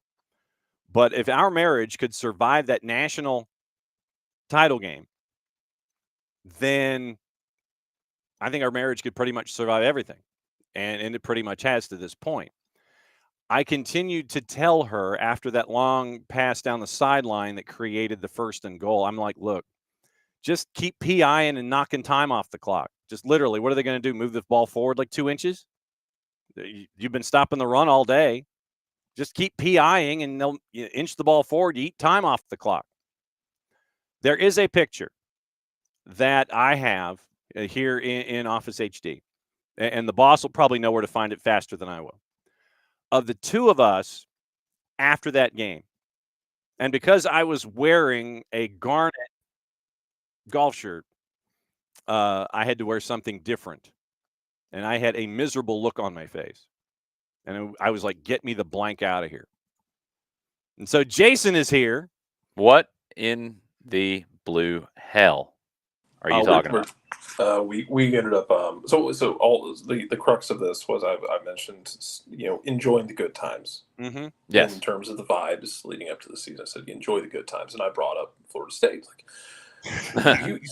But if our marriage could survive that national title game, then I think our marriage could pretty much survive everything. And it pretty much has to this point. I continued to tell her after that long pass down the sideline that created the 1st and goal. I'm like, look, just keep PIing and knocking time off the clock. Just literally, what are they going to do? Move the ball forward like 2 inches? You've been stopping the run all day. Just keep PIing and they'll inch the ball forward. You eat time off the clock. There is a picture that I have here in Office HD. And the boss will probably know where to find it faster than I will. Of the two of us after that game. And because I was wearing a garnet golf shirt, I had to wear something different. And I had a miserable look on my face. And I was like, get me the blank out of here. And so Jason is here. What in the blue hell are you talking about? We ended up so all the crux of this was I mentioned enjoying the good times. Yes. In terms of the vibes leading up to the season, I said enjoy the good times, and I brought up Florida State. Like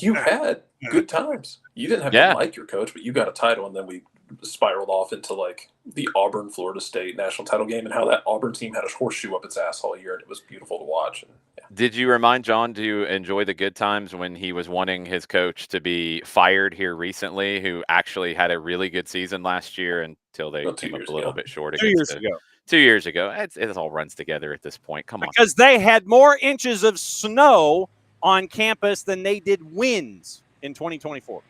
You had good times. You didn't have to like your coach, but you got a title, and then we spiraled off into like the Auburn Florida State national title game, and how that Auburn team had a horseshoe up its ass all year, and it was beautiful to watch. And, Did you remind John to enjoy the good times when he was wanting his coach to be fired here recently, who actually had a really good season last year until they came up a little bit short 2 years ago. 2 years ago. It all runs together at this point. Come on. Because they had more inches of snow on campus than they did wins in 2024.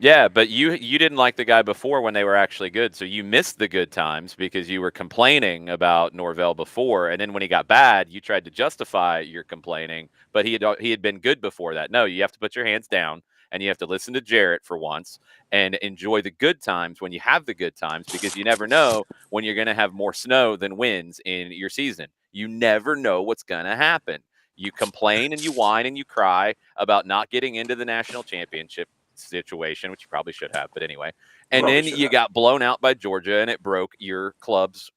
Yeah, but you didn't like the guy before when they were actually good, so you missed the good times because you were complaining about Norvell before, and then when he got bad, you tried to justify your complaining, but he had been good before that. No, you have to put your hands down, and you have to listen to Jarrett for once and enjoy the good times when you have the good times, because you never know when you're going to have more snow than wins in your season. You never know what's going to happen. You complain and you whine and you cry about not getting into the national championship situation, which you probably should have, but anyway. And then you got blown out by Georgia, and it broke your club's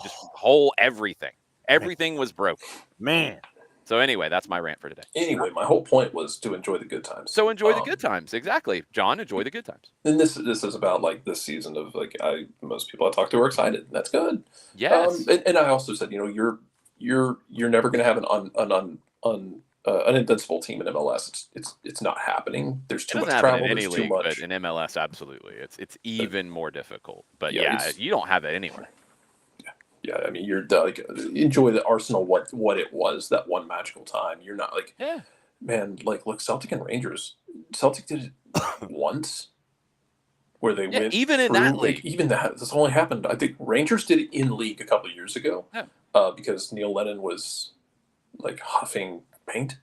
just whole everything. Everything was broken. Man. So anyway, that's my rant for today. Anyway, my whole point was to enjoy the good times. So enjoy the good times. Exactly. John, enjoy the good times. And this is about like this season of like most people I talk to are excited. And that's good. Yes. And I also said, you're never going to have an invincible team in MLS. It's not happening. There's too much travel. In any There's too league, much. but in MLS, absolutely, it's even more difficult. But Yeah, you don't have that anywhere. Yeah, I mean, you're like enjoy the Arsenal what it was, that one magical time. You're not like, man, like look, Celtic and Rangers. Celtic did it once, where they went even in that league. Like, even that's only happened. I think Rangers did it in league a couple of years ago, because Neil Lennon was like huffing paint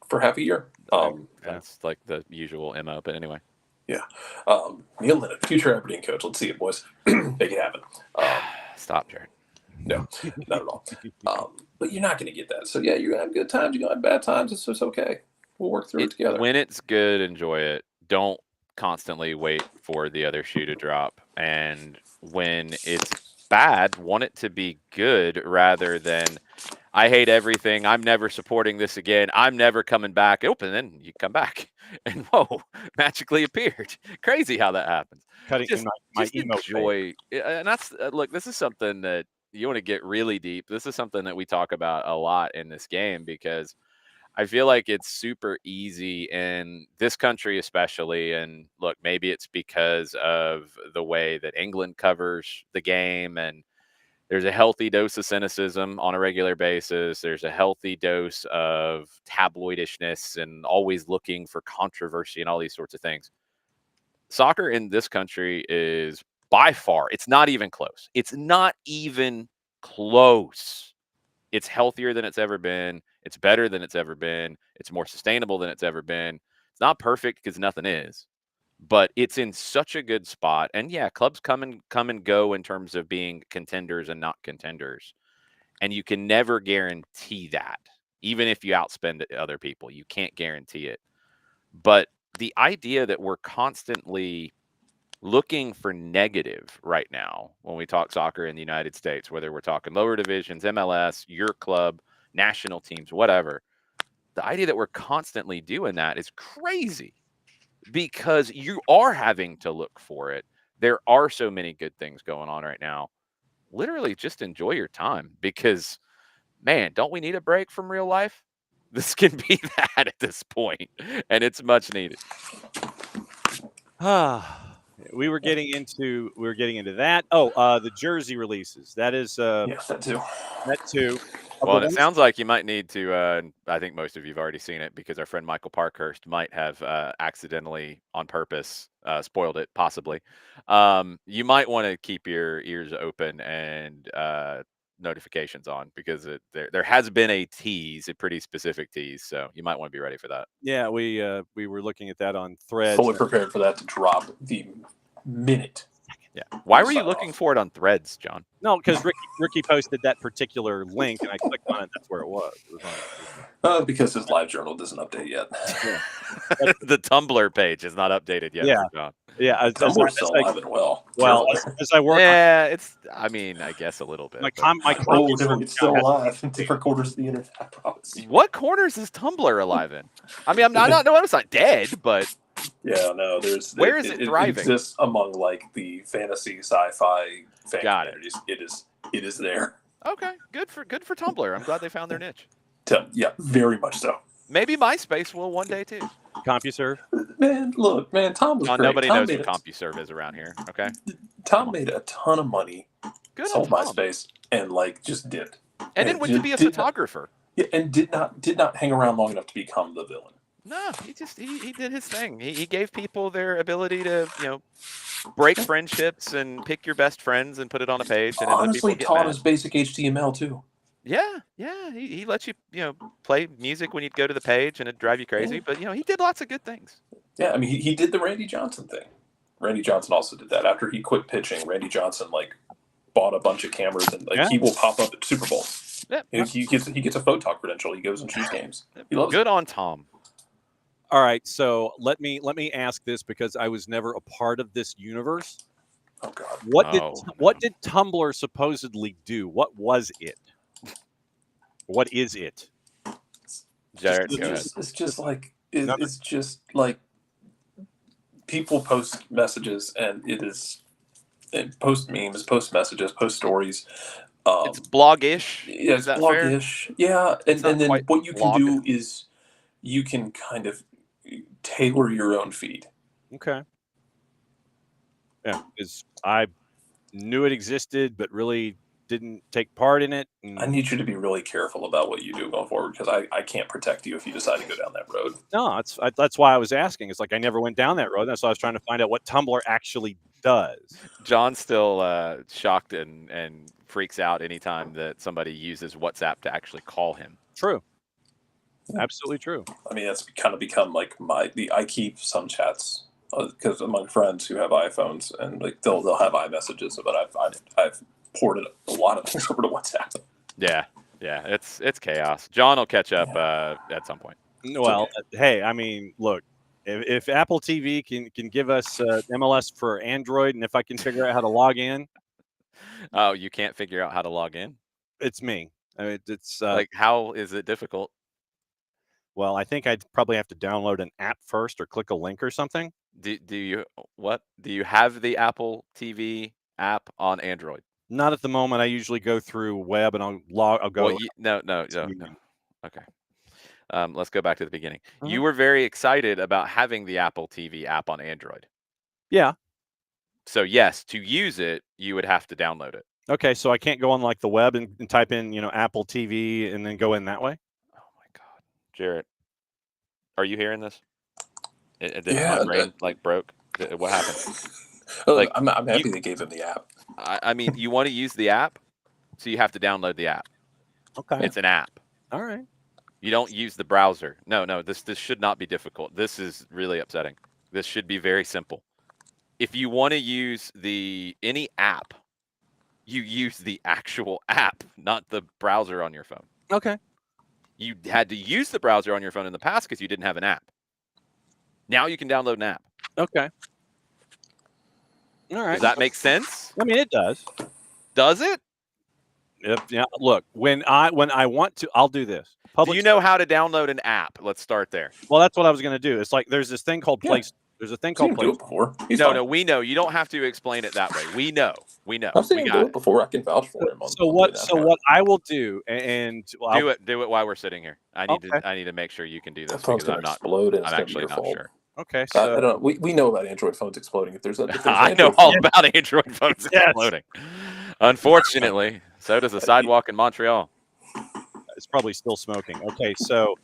for half a year. That's like the usual MO, but anyway. Yeah, Neil Lennon, future Aberdeen coach. Let's see it, boys. Make it happen. Stop, Jared. No, not at all. But you're not going to get that. So yeah, you're gonna have good times. You're gonna have bad times. It's just okay. We'll work through it together. When it's good, enjoy it. Don't constantly wait for the other shoe to drop. And when it's bad, want it to be good rather than, I hate everything, I'm never supporting this again, I'm never coming back. And then you come back and whoa, magically appeared. Crazy how that happens. Just enjoy. And that's look, this is something that you want to get really deep. This is something that we talk about a lot in this game, because I feel like it's super easy in this country, especially. And look, maybe it's because of the way that England covers the game, and there's a healthy dose of cynicism on a regular basis. There's a healthy dose of tabloidishness and always looking for controversy and all these sorts of things. Soccer in this country is by far, it's not even close. It's not even close. It's healthier than it's ever been. It's better than it's ever been. It's more sustainable than it's ever been. It's not perfect because nothing is, but it's in such a good spot. And yeah, clubs come and go in terms of being contenders and not contenders. And you can never guarantee that. Even if you outspend other people, you can't guarantee it. But the idea that we're constantly looking for negative right now when we talk soccer in the United States, whether we're talking lower divisions, MLS, your club, national teams, whatever, the idea that we're constantly doing that is crazy, because you are having to look for it. There are so many good things going on right now. Literally just enjoy your time, because man, don't we need a break from real life? This can be that at this point, and it's much needed. We were getting into that. Oh, the jersey releases. That is yes, that too. That too. Well, it sounds like you might need to. I think most of you've already seen it, because our friend Michael Parkhurst might have accidentally, on purpose, spoiled it. Possibly. You might want to keep your ears open and notifications on, because there has been a tease, a pretty specific tease. So you might want to be ready for that. Yeah, we were looking at that on Threads. Fully prepared for that to drop the minute. Yeah. Why were you looking for it on Threads, John? No, because Ricky posted that particular link, and I clicked on it. That's where it was. Because his live journal doesn't update yet. The Tumblr page is not updated yet. Yeah. John. Yeah, Tumblr's still alive and well. Well, Careful as I work on Yeah, it's. I mean, I guess a little bit. my but- my oh, CompuServe it's still account alive in different corners of the internet. I promise you. What corners is Tumblr alive in? I mean, I'm not. No, it's not dead, but Yeah, no. There's Where is it thriving? It exists among like the fantasy sci-fi fan Got it. communities. It is there. okay, good for Tumblr. I'm glad they found their niche. Yeah, very much so. Maybe MySpace will one day too. CompuServe. Man, look, man, Tom was John, great. nobody Tom knows made what CompuServe is around here. Okay, Tom made a ton of money, good on sold Tom. MySpace, and like just dipped. And then went to be a photographer. Yeah, and did not hang around long enough to become the villain. No, he did his thing. He gave people their ability to break friendships and pick your best friends and put it on a page. And Honestly, people get taught mad. us basic HTML too. Yeah. He lets you play music when you'd go to the page and it'd drive you crazy. Yeah. But he did lots of good things. Yeah, I mean, he did the Randy Johnson thing. Randy Johnson also did that. After he quit pitching, Randy Johnson bought a bunch of cameras and he will pop up at Super Bowl. Yeah. He gets a photog credential. He goes and shoots games. He loves Good on Tom. All right, so let me ask this because I was never a part of this universe. Oh God. What did Tumblr supposedly do? What was it? What is it? Jared, It's just like people post messages and post memes, post messages, post stories. it's blog-ish. Yeah, Is that blog-ish. fair? Yeah, and not then quite what you can blog. do is you can kind of tailor your own feed. Okay. Yeah, because I knew it existed, but really didn't take part in it. I need you to be really careful about what you do going forward because I can't protect you if you decide to go down that road. No, that's why I was asking. It's like I never went down that road. That's why I was trying to find out what Tumblr actually does. John's still shocked and freaks out anytime that somebody uses WhatsApp to actually call him. True. Absolutely true. I mean, it's kind of become like I keep some chats because among friends who have iPhones and they'll have iMessages, but I've ported a lot of things over to WhatsApp. Yeah, it's chaos. John will catch up at some point. Well, hey, I mean, look, if Apple TV can give us MLS for Android, and if I can figure out how to log in, oh, you can't figure out how to log in? it's me. I mean, it's how is it difficult? Well, I think I'd probably have to download an app first or click a link or something. Do you have the Apple TV app on Android? Not at the moment. I usually go through web and I'll go. Well, no. Okay. Let's go back to the beginning. Mm-hmm. You were very excited about having the Apple TV app on Android. Yeah. So yes, to use it, you would have to download it. Okay, so I can't go on the web and type in Apple TV and then go in that way. Oh my God, Jarrett, are you hearing this? Yeah, my brain broke. What happened? I'm happy they gave him the app. I mean, you want to use the app, so you have to download the app. Okay, it's an app. All right. You don't use the browser. No. This should not be difficult. This is really upsetting. This should be very simple. If you want to use any app, you use the actual app, not the browser on your phone. Okay. You had to use the browser on your phone in the past because you didn't have an app. Now you can download an app. Okay. All right. Does that make sense? I mean, it does. Does it? Yeah. Look, when I want to, I'll do this. Do you know how to download an app? Let's start there. Well, that's what I was going to do. It's like there's this thing called Play. There's a thing called Play. Do it before. No, we know. You don't have to explain it that way. We know. I've seen him do it before. I can vouch for him. So what I will do, and do it while we're sitting here. I need to make sure you can do this because I'm actually not sure. Okay, so I don't know. We know about Android phones exploding. If there's I know all about Android phones exploding. Unfortunately, so does the sidewalk in Montreal. It's probably still smoking. Okay, so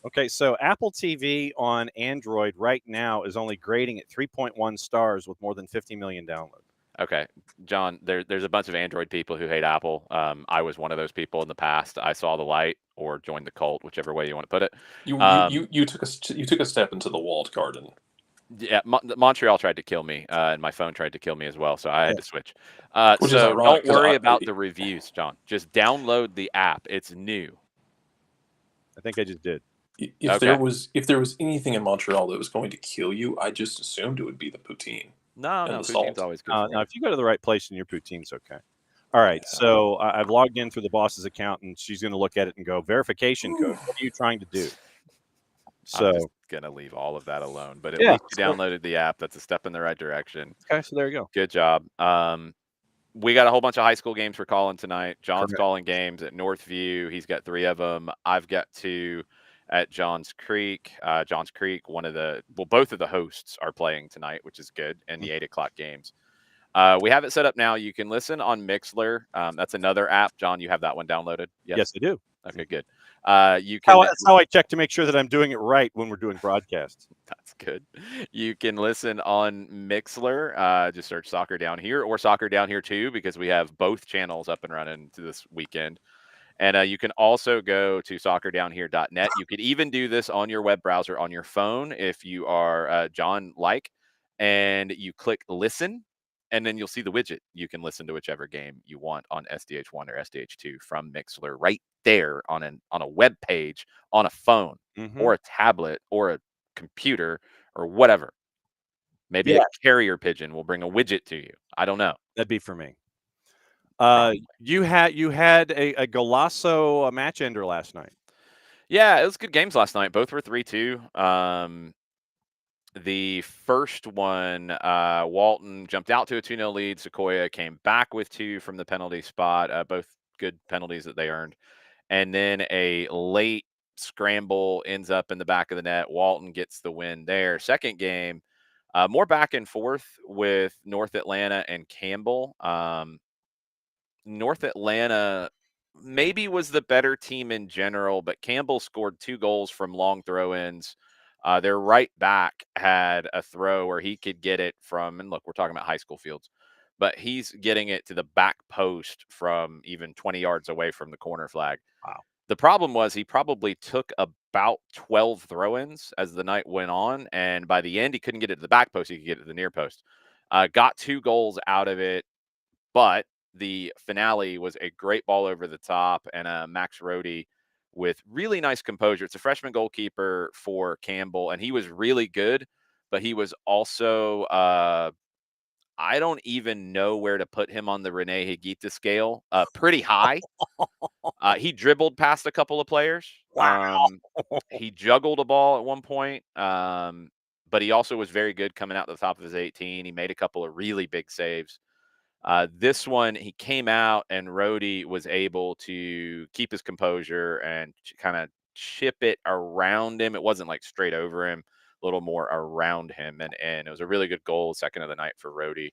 Okay, so Apple TV on Android right now is only grading at 3.1 stars with more than 50 million downloads. Okay, John, there's a bunch of Android people who hate Apple. I was one of those people in the past. I saw the light or joined the cult, whichever way you want to put it. You took a step into the walled garden. Yeah, Montreal tried to kill me, and my phone tried to kill me as well, so I had to switch. Which so is ironic, don't worry about the reviews, John. Just download the app. It's new. I think I just did. If there was anything in Montreal that was going to kill you, I just assumed it would be the poutine. No, And the poutine's salt. always good for Now, you. if you go to the right place, then your poutine's okay. All right, Yeah. so I've logged in through the boss's account, and she's going to look at it and go, verification code. What are you trying to do? I'm just So, gonna leave all of that alone. But at yeah. least you downloaded the app. That's a step in the right direction. Okay, so there you go. Good job. We got a whole bunch of high school games we're calling tonight. John's Correct. calling games at Northview. He's got 3 of them. I've got 2 at Johns Creek. Johns Creek, both of the hosts are playing tonight, which is good, and the 8 o'clock games. We have it set up now. You can listen on Mixler. That's another app. John, you have that one downloaded? Yes, I do. Okay, good. You can. That's how I check to make sure that I'm doing it right when we're doing broadcasts. That's good. You can listen on Mixler. Just search Soccer Down Here or Soccer Down Here too, because we have both channels up and running to this weekend. And you can also go to soccerdownhere.net. You could even do this on your web browser on your phone if you are John like, and you click listen, and then you'll see the widget. You can listen to whichever game you want on SDH1 or SDH2 from Mixler right there on a web page on a phone or a tablet or a computer or whatever. Maybe a carrier pigeon will bring a widget to you. I don't know. That'd be for me. You had a Golasso match ender last night. Yeah, it was good games last night. Both were 3-2. The first one, Walton jumped out to a 2-0 lead. Sequoia came back with 2 from the penalty spot. Both good penalties that they earned. And then a late scramble ends up in the back of the net. Walton gets the win there. Second game, more back and forth with North Atlanta and Campbell. North Atlanta maybe was the better team in general, but Campbell scored 2 goals from long throw-ins. Their right back had a throw where he could get it from, and look, we're talking about high school fields, but he's getting it to the back post from even 20 yards away from the corner flag. Wow. The problem was he probably took about 12 throw-ins as the night went on, and by the end, he couldn't get it to the back post. He could get it to the near post. Got 2 goals out of it, but the finale was a great ball over the top, and Max Rohde with really nice composure. It's a freshman goalkeeper for Campbell, and he was really good, but he was also I don't even know where to put him on the Rene Higuita scale. Pretty high. He dribbled past a couple of players. Wow. He juggled a ball at one point, but he also was very good coming out the top of his 18. He made a couple of really big saves. This one, he came out and Rohde was able to keep his composure and kind of chip it around him. It wasn't like straight over him, a little more around him. And it was a really good goal, second of the night for Rohde.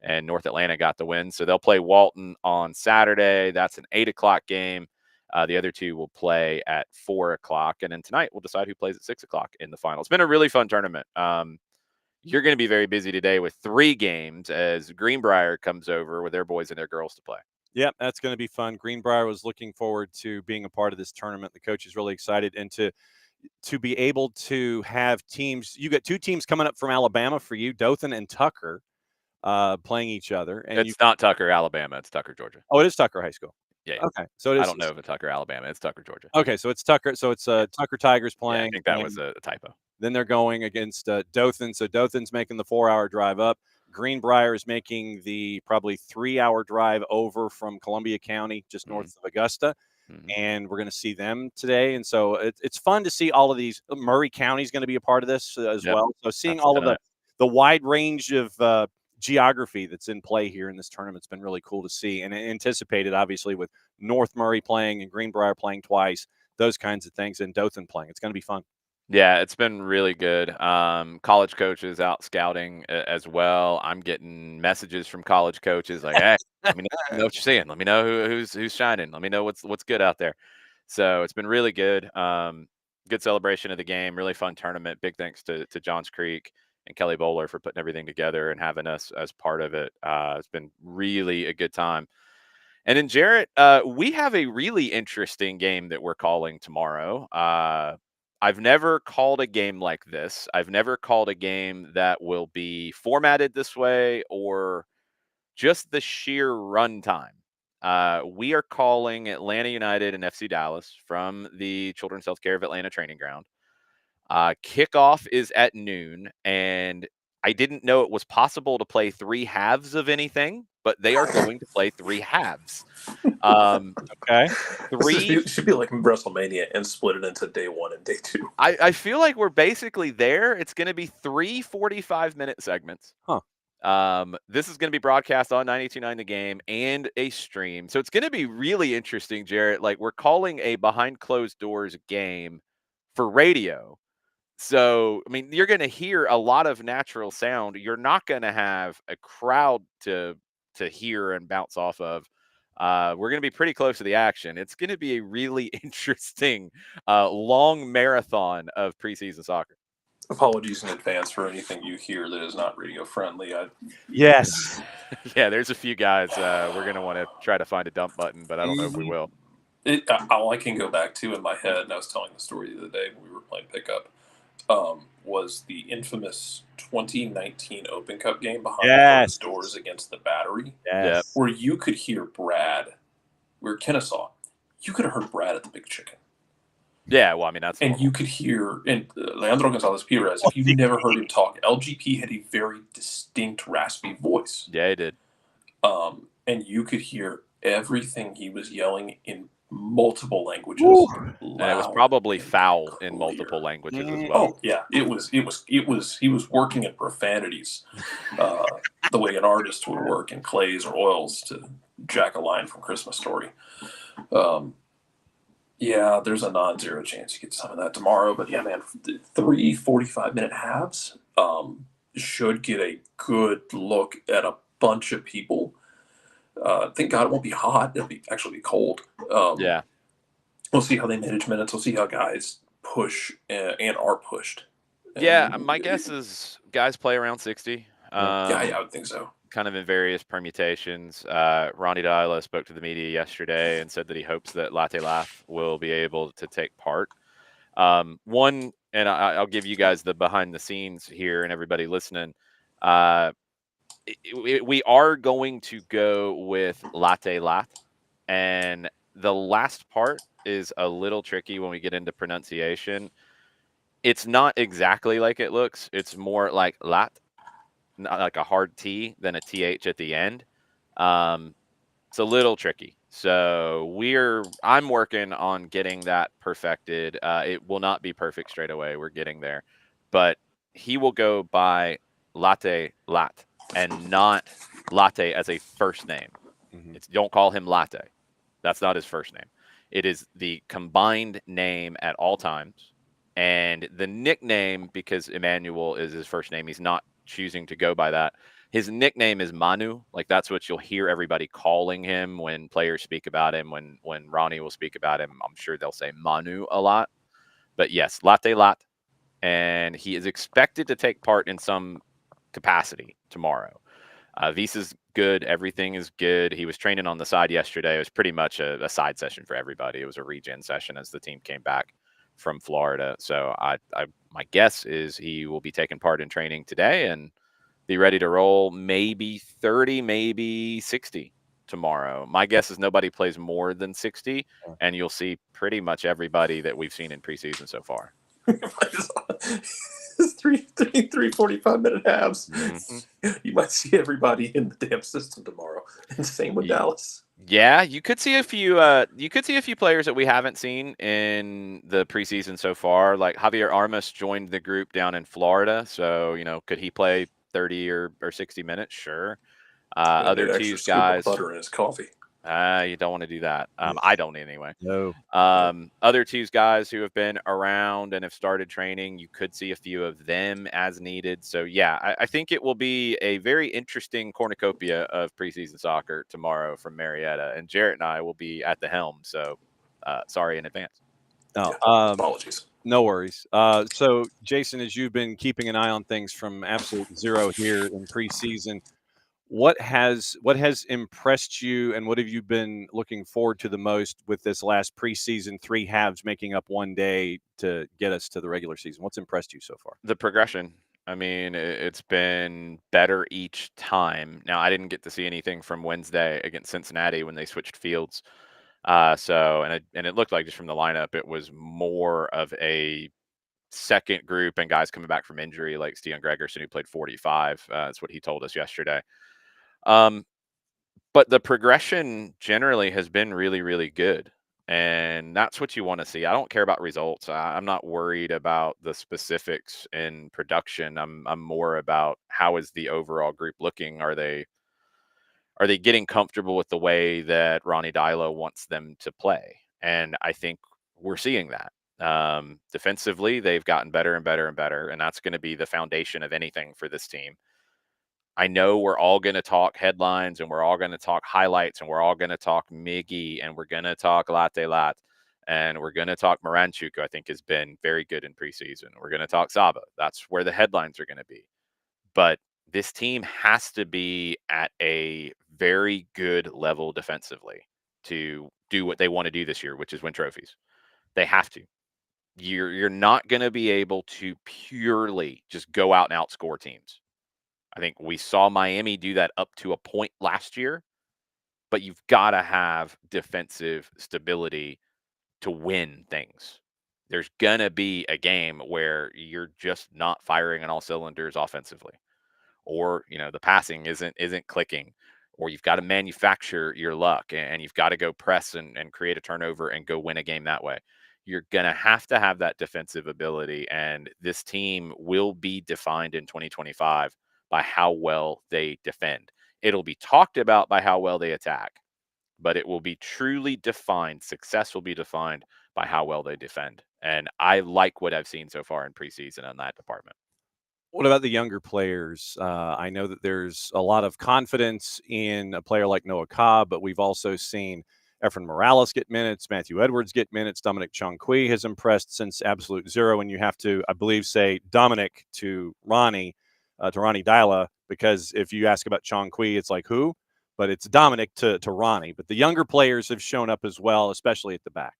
And North Atlanta got the win. So they'll play Walton on Saturday. That's an 8 o'clock game. The other 2 will play at 4 o'clock. And then tonight we'll decide who plays at 6 o'clock in the final. It's been a really fun tournament. You're going to be very busy today with 3 games as Greenbrier comes over with their boys and their girls to play. Yep, that's going to be fun. Greenbrier was looking forward to being a part of this tournament. The coach is really excited, and to be able to have teams. You got 2 teams coming up from Alabama for you, Dothan and Tucker, playing each other. And it's not Tucker, Alabama. It's Tucker, Georgia. Oh, it is Tucker High School. Yeah. Okay. So I don't know if it's Tucker, Alabama. It's Tucker, Georgia. Okay, so it's Tucker. So it's Tucker Tigers playing. Yeah, I think that was a typo. Then they're going against Dothan. So Dothan's making the 4-hour drive up. Greenbrier is making the probably 3-hour drive over from Columbia County, just north of Augusta. And we're going to see them today. And so it's fun to see all of these. Murray County is going to be a part of this as well. So seeing all of the wide range of geography that's in play here in this tournament has been really cool to see, and anticipated obviously with North Murray playing and Greenbrier playing twice, those kinds of things, and Dothan playing. It's going to be fun. Yeah, it's been really good. College coaches out scouting as well. I'm getting messages from college coaches like, "Hey, let me know what you're seeing. Let me know who's shining. Let me know what's good out there." So it's been really good. Good celebration of the game. Really fun tournament. Big thanks to Johns Creek and Kelly Bowler for putting everything together and having us as part of it. It's been really a good time. And then Jarrett, we have a really interesting game that we're calling tomorrow. I've never called a game like this. I've never called a game that will be formatted this way or just the sheer runtime. We are calling Atlanta United and FC Dallas from the Children's Healthcare of Atlanta training ground. Kickoff is at noon, and I didn't know it was possible to play 3 halves of anything, but they are going to play 3 halves. Okay. Should be like WrestleMania and split it into day 1 and day 2. I feel like we're basically there. It's going to be 3 45-minute segments. Huh. This is going to be broadcast on 92.9 The Game and a stream. So it's going to be really interesting, Jarrett. Like, we're calling a behind closed doors game for radio. So, I mean, you're going to hear a lot of natural sound. You're not going to have a crowd to hear and bounce off of. We're going to be pretty close to the action. It's going to be a really interesting, long marathon of preseason soccer. Apologies in advance for anything you hear that is not radio friendly. Yes. Yeah, there's a few guys. We're going to want to try to find a dump button, but I don't know if we will. All I can go back to in my head, and I was telling the story the other day when we were playing pickup, was the infamous 2019 Open Cup game behind closed doors against the Battery, where you could hear Brad. We were Kennesaw. You could have heard Brad at the Big Chicken. Yeah, well, I mean, that's and normal. You could hear Leandro Gonzalez Perez. If you've never heard him talk, LGP had a very distinct, raspy voice. Yeah, he did. And you could hear everything he was yelling in multiple languages. And it was probably foul in multiple languages as well. Oh yeah, it was. He was working in profanities, the way an artist would work in clays or oils to jack a line from Christmas Story. Yeah, there's a non-zero chance you get some of that tomorrow. But yeah, man, 3 45-minute halves should get a good look at a bunch of people. Thank God it won't be hot. It'll actually be cold. Yeah. We'll see how they manage minutes. We'll see how guys push and are pushed. Yeah, my guess is guys play around 60. Yeah, I would think so. Kind of in various permutations. Ronnie Dyla spoke to the media yesterday and said that he hopes that Latte Laugh will be able to take part. One, and I'll give you guys the behind the scenes here and everybody listening. We are going to go with Latte Latte, and the last part is a little tricky when we get into pronunciation. It's not exactly like it looks. It's more like lat, not like a hard T than a TH at the end. It's a little tricky. So I'm working on getting that perfected. It will not be perfect straight away. We're getting there. But he will go by Latte Lat and not Latte as a first name. Mm-hmm. Don't call him Latte. That's not his first name. It is the combined name at all times. And the nickname, because Emmanuel is his first name, he's not choosing to go by that. His nickname is Manu. Like, that's what you'll hear everybody calling him when players speak about him. When Ronnie will speak about him, I'm sure they'll say Manu a lot. But yes, Latte Lat. And he is expected to take part in some capacity tomorrow. Visa's good. Everything is good. He was training on the side yesterday. It was pretty much a side session for everybody. It was a regen session as the team came back from Florida. So my guess is he will be taking part in training today and be ready to roll maybe 30, maybe 60 tomorrow. My guess is nobody plays more than 60, and you'll see pretty much everybody that we've seen in preseason so far. 3 45-minute halves. Mm-hmm. You might see everybody in the damn system tomorrow. And same with Dallas. Yeah, you could see a few. You could see a few players that we haven't seen in the preseason so far. Like Javier Armas joined the group down in Florida, so could he play 30 or 60 minutes? Sure. Other two guys. Butter in his coffee. You don't want to do that. I don't anyway. No. Other two guys who have been around and have started training, you could see a few of them as needed. So, yeah, I think it will be a very interesting cornucopia of preseason soccer tomorrow from Marietta. And Jarrett and I will be at the helm. So, sorry in advance. No, apologies. No worries. So, Jason, as you've been keeping an eye on things from absolute zero here in preseason, what has impressed you, and what have you been looking forward to the most with this last preseason 3 halves making up one day to get us to the regular season? What's impressed you so far? The progression. I mean, it's been better each time. Now, I didn't get to see anything from Wednesday against Cincinnati when they switched fields. And it looked like just from the lineup, it was more of a second group and guys coming back from injury, like Steven Gregerson, who played 45. That's what he told us yesterday. Um, but the progression generally has been really, really good. And that's what you want to see. I don't care about results. I'm not worried about the specifics in production. I'm more about how is the overall group looking? Are they getting comfortable with the way that Ronnie Dylo wants them to play? And I think we're seeing that. Defensively, they've gotten better and better and better, and that's going to be the foundation of anything for this team. I know we're all going to talk headlines and we're all going to talk highlights and we're all going to talk Miggy and we're going to talk Latte Lat and we're going to talk Moranchuk, who I think has been very good in preseason. We're going to talk Saba. That's where the headlines are going to be. But this team has to be at a very good level defensively to do what they want to do this year, which is win trophies. They have to. You're not going to be able to purely just go out and outscore teams. I think we saw Miami do that up to a point last year, but you've got to have defensive stability to win things. There's going to be a game where you're just not firing on all cylinders offensively, or the passing isn't clicking, or you've got to manufacture your luck and you've got to go press and create a turnover and go win a game that way. You're going to have that defensive ability, and this team will be defined in 2025 by how well they defend. It'll be talked about by how well they attack, but it will be truly defined. Success will be defined by how well they defend. And I like what I've seen so far in preseason on that department. What about the younger players? I know that there's a lot of confidence in a player like Noah Cobb, but we've also seen Efren Morales get minutes, Matthew Edwards get minutes, Dominic Chonqui has impressed since absolute zero. And you have to, I believe, say Dominic to Ronnie Dyla, because if you ask about Chonqui, it's like who? But it's Dominic to Ronnie. But the younger players have shown up as well, especially at the back.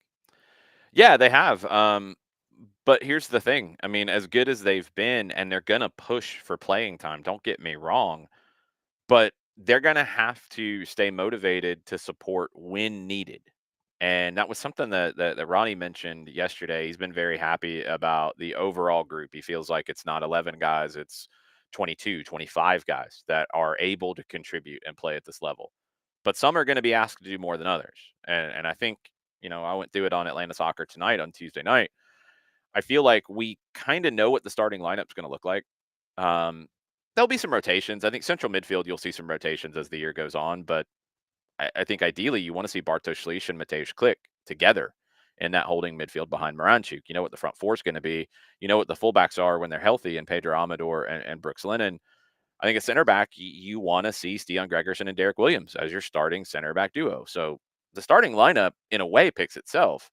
Yeah, they have. But here's the thing. I mean, as good as they've been, and they're going to push for playing time, don't get me wrong, but they're going to have to stay motivated to support when needed. And that was something that Ronnie mentioned yesterday. He's been very happy about the overall group. He feels like it's not 11 guys, it's 22, 25 guys that are able to contribute and play at this level. But some are going to be asked to do more than others. And I think, I went through it on Atlanta Soccer tonight on Tuesday night. I feel like we kind of know what the starting lineup's going to look like. Um, there'll be some rotations. I think central midfield, you'll see some rotations as the year goes on, but I think ideally you want to see Bartosz Szlich and Mateusz Klich together in that holding midfield behind Moranchuk. You know what the front four is going to be. You know what the fullbacks are when they're healthy, and Pedro Amador and Brooks Lennon. I think at center back, you want to see Steven Gregerson and Derek Williams as your starting center back duo. So the starting lineup, in a way, picks itself.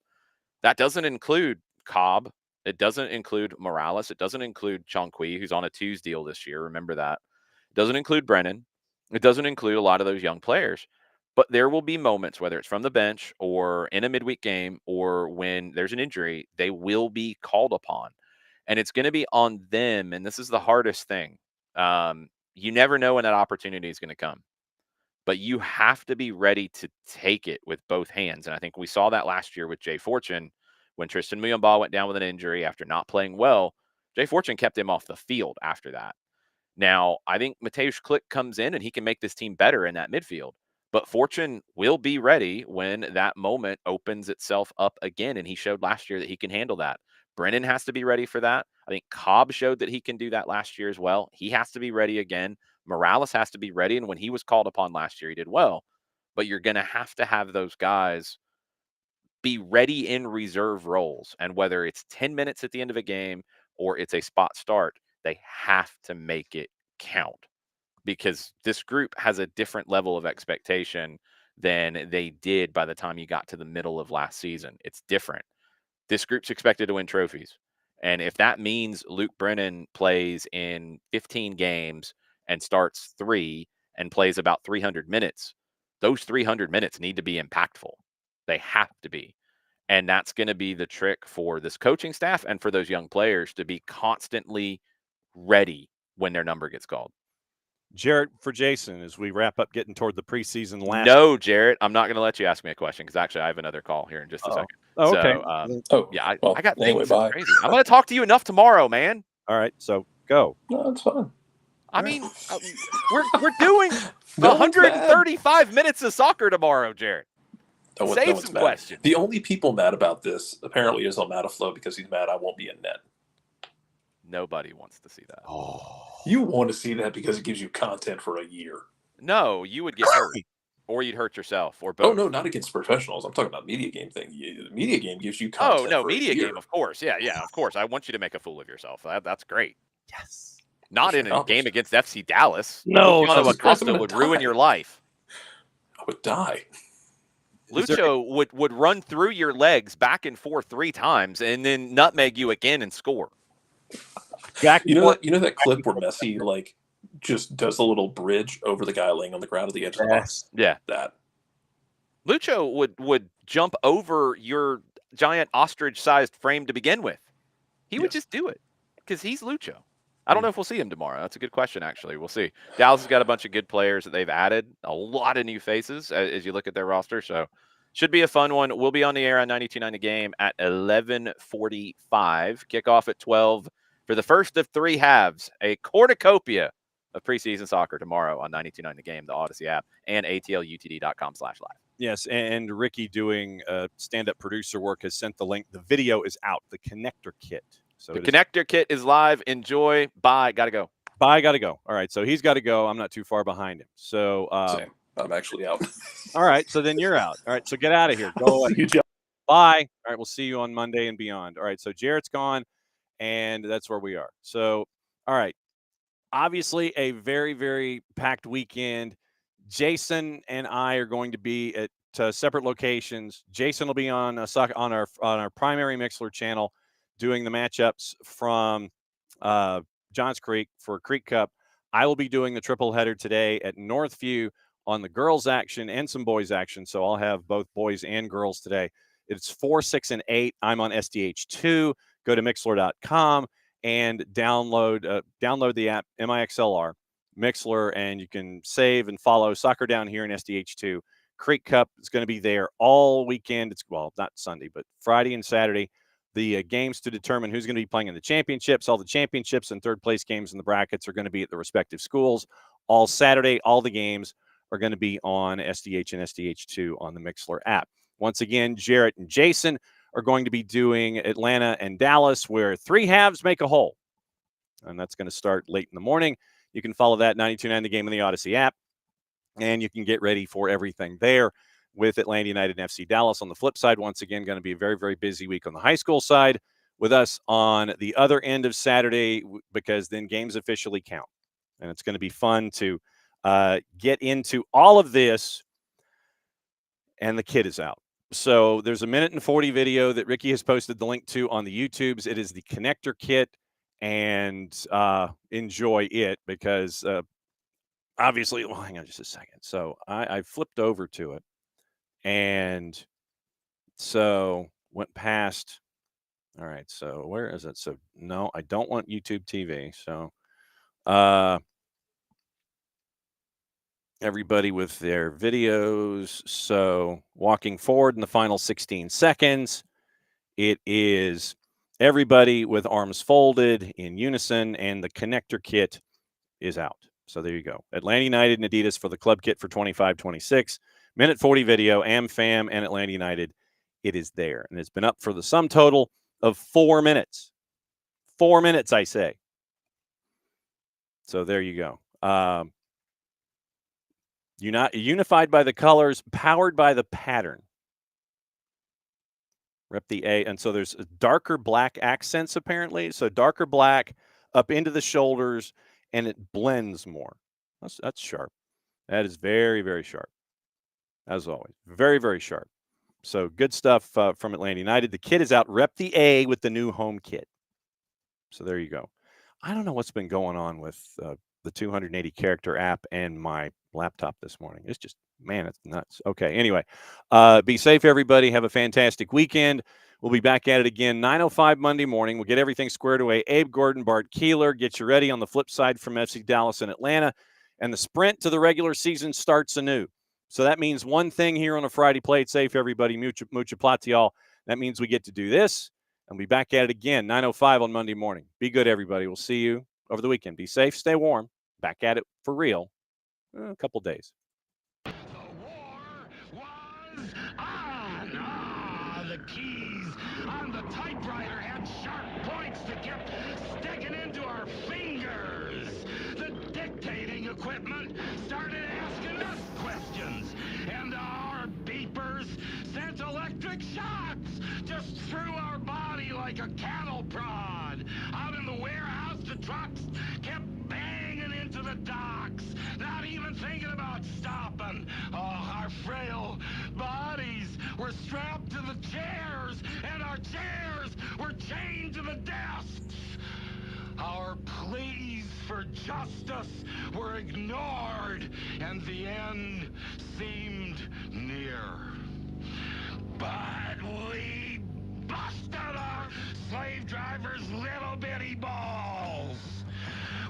That doesn't include Cobb. It doesn't include Morales. It doesn't include Chonqui, who's on a twos deal this year. Remember that. It doesn't include Brennan. It doesn't include a lot of those young players. But there will be moments, whether it's from the bench or in a midweek game or when there's an injury, they will be called upon. And it's going to be on them. And this is the hardest thing. You never know when that opportunity is going to come, but you have to be ready to take it with both hands. And I think we saw that last year with Jay Fortune when Tristan Muyomba went down with an injury after not playing well. Jay Fortune kept him off the field after that. Now, I think Mateusz Klich comes in and he can make this team better in that midfield. But Fortune will be ready when that moment opens itself up again. And he showed last year that he can handle that. Brennan has to be ready for that. I think Cobb showed that he can do that last year as well. He has to be ready again. Morales has to be ready. And when he was called upon last year, he did well. But you're going to have those guys be ready in reserve roles. And whether it's 10 minutes at the end of a game or it's a spot start, they have to make it count, because this group has a different level of expectation than they did by the time you got to the middle of last season. It's different. This group's expected to win trophies. And if that means Luke Brennan plays in 15 games and starts 3 and plays about 300 minutes, those 300 minutes need to be impactful. They have to be. And that's going to be the trick for this coaching staff and for those young players to be constantly ready when their number gets called. Jarrett, for Jason, as we wrap up getting toward the preseason last. No, Jarrett, I'm not going to let you ask me a question because actually I have another call here in just a second. Oh, okay. Yeah, well, I got anyway, things. bye. Crazy. I'm going to talk to you enough tomorrow, man. All right, so go. No, that's fine. I mean, we're doing 135 minutes of soccer tomorrow, Jarrett. Save some questions. The only people mad about this apparently is Mataflow because he's mad I won't be in net. Nobody wants to see that. Oh, you want to see that because it gives you content for a year. No, you would get hurt, or you'd hurt yourself, or both. Oh no, not against professionals. I'm talking about media game thing. The media game gives you content. Oh no, for media a year. game, of course. Yeah, of course. I want you to make a fool of yourself. That's great. Yes. Not in a game against FC Dallas. No, Luciano Acosta would ruin your life. I would die. Lucho would run through your legs back and forth 3 times and then nutmeg you again and score. You know that clip where Messi just does a little bridge over the guy laying on the ground at the edge of the box? Yeah. That. Lucho would jump over your giant ostrich-sized frame to begin with. He would just do it because he's Lucho. I don't know if we'll see him tomorrow. That's a good question, actually. We'll see. Dallas has got a bunch of good players that they've added, a lot of new faces as you look at their roster. So should be a fun one. We'll be on the air on 92.9 The Game at 11:45. Kickoff at 12 for the first of 3 halves. A cornucopia of preseason soccer tomorrow on 92.9 The Game, the Odyssey app, and ATLUTD.com/live. Yes, and Ricky doing stand-up producer work has sent the link. The video is out, the connector kit. So the connector kit is live. Enjoy. Bye. Got to go. Bye. Got to go. All right. So he's got to go. I'm not too far behind him. So Same. I'm actually out. All right. So then you're out. All right. So get out of here. Go away. Bye. All right. We'll see you on Monday and beyond. All right. So Jarrett's gone, and that's where we are. So, all right. Obviously, a very, very packed weekend. Jason and I are going to be at separate locations. Jason will be on our primary Mixler channel, doing the matchups from Johns Creek for Creek Cup. I will be doing the triple header today at Northview on the girls action and some boys action. So I'll have both boys and girls today. It's 4, 6, and 8. I'm on SDH 2. Go to Mixler.com and download the app MIXLR Mixler, and you can save and follow Soccer Down Here in SDH 2. Creek Cup is going to be there all weekend. It's not Sunday, but Friday and Saturday. The games to determine who's going to be playing in the championships. All the championships and third place games in the brackets are going to be at the respective schools. All Saturday, all the games are going to be on SDH and SDH2 on the Mixler app. Once again, Jarrett and Jason are going to be doing Atlanta and Dallas, where 3 halves make a whole. And that's going to start late in the morning. You can follow that 92.9 The Game in the Odyssey app, and you can get ready for everything there with Atlanta United and FC Dallas. On the flip side, once again, going to be a very, very busy week on the high school side with us on the other end of Saturday, because then games officially count. And it's going to be fun to get into all of this, and the kid is out. So there's a 1:40 video that Ricky has posted the link to on the YouTubes. It is the connector kit, and enjoy it because obviously, well, hang on just a second. So I flipped over to it, and so went past. All right, so where is it? So no, I don't want YouTube TV. So everybody with their videos. So walking forward in the final 16 seconds, it is everybody with arms folded in unison, and the connector kit is out. So there you go. Atlanta United and Adidas for the club kit for 25-26. 1:40 video, AmFam and Atlanta United. It is there. And it's been up for the sum total of 4 minutes. 4 minutes, I say. So there you go. Unified by the colors, powered by the pattern. Rep the A. And so there's darker black accents, apparently. So darker black up into the shoulders, and it blends more. That's sharp. That is very, very sharp. As always. Very, very sharp. So good stuff from Atlanta United. The kit is out. Rep the A with the new home kit. So there you go. I don't know what's been going on with the 280 character app and my laptop this morning. It's just, man, it's nuts. Okay, anyway, be safe, everybody. Have a fantastic weekend. We'll be back at it again 9:05 Monday morning. We'll get everything squared away. Abe Gordon, Bart Keeler, get you ready on the flip side from FC Dallas and Atlanta. And the sprint to the regular season starts anew. So that means one thing here on a Friday. Play it safe, everybody. Mucha platial. That means we get to do this. And we'll be back at it again 9:05 on Monday morning. Be good, everybody. We'll see you over the weekend. Be safe. Stay warm. Back at it for real in a couple days. The war was on. Ah, the keys on the typewriter had sharp points that kept sticking into our fingers. The dictating equipment started asking us questions, and our beepers sent electric shocks just through our body like a cattle prod. Out in the warehouse, the trucks kept banging into the docks, not even thinking about stopping. Oh, our frail bodies were strapped to the chairs, and our chairs were chained to the desks. Our pleas for justice were ignored, and the end seemed near. But we busted our slave drivers' little bitty balls.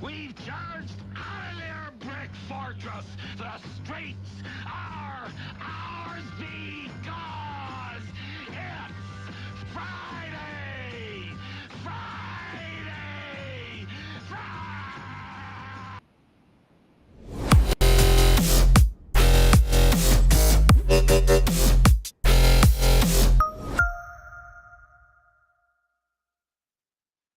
We've charged out of their brick fortress. The streets are ours, be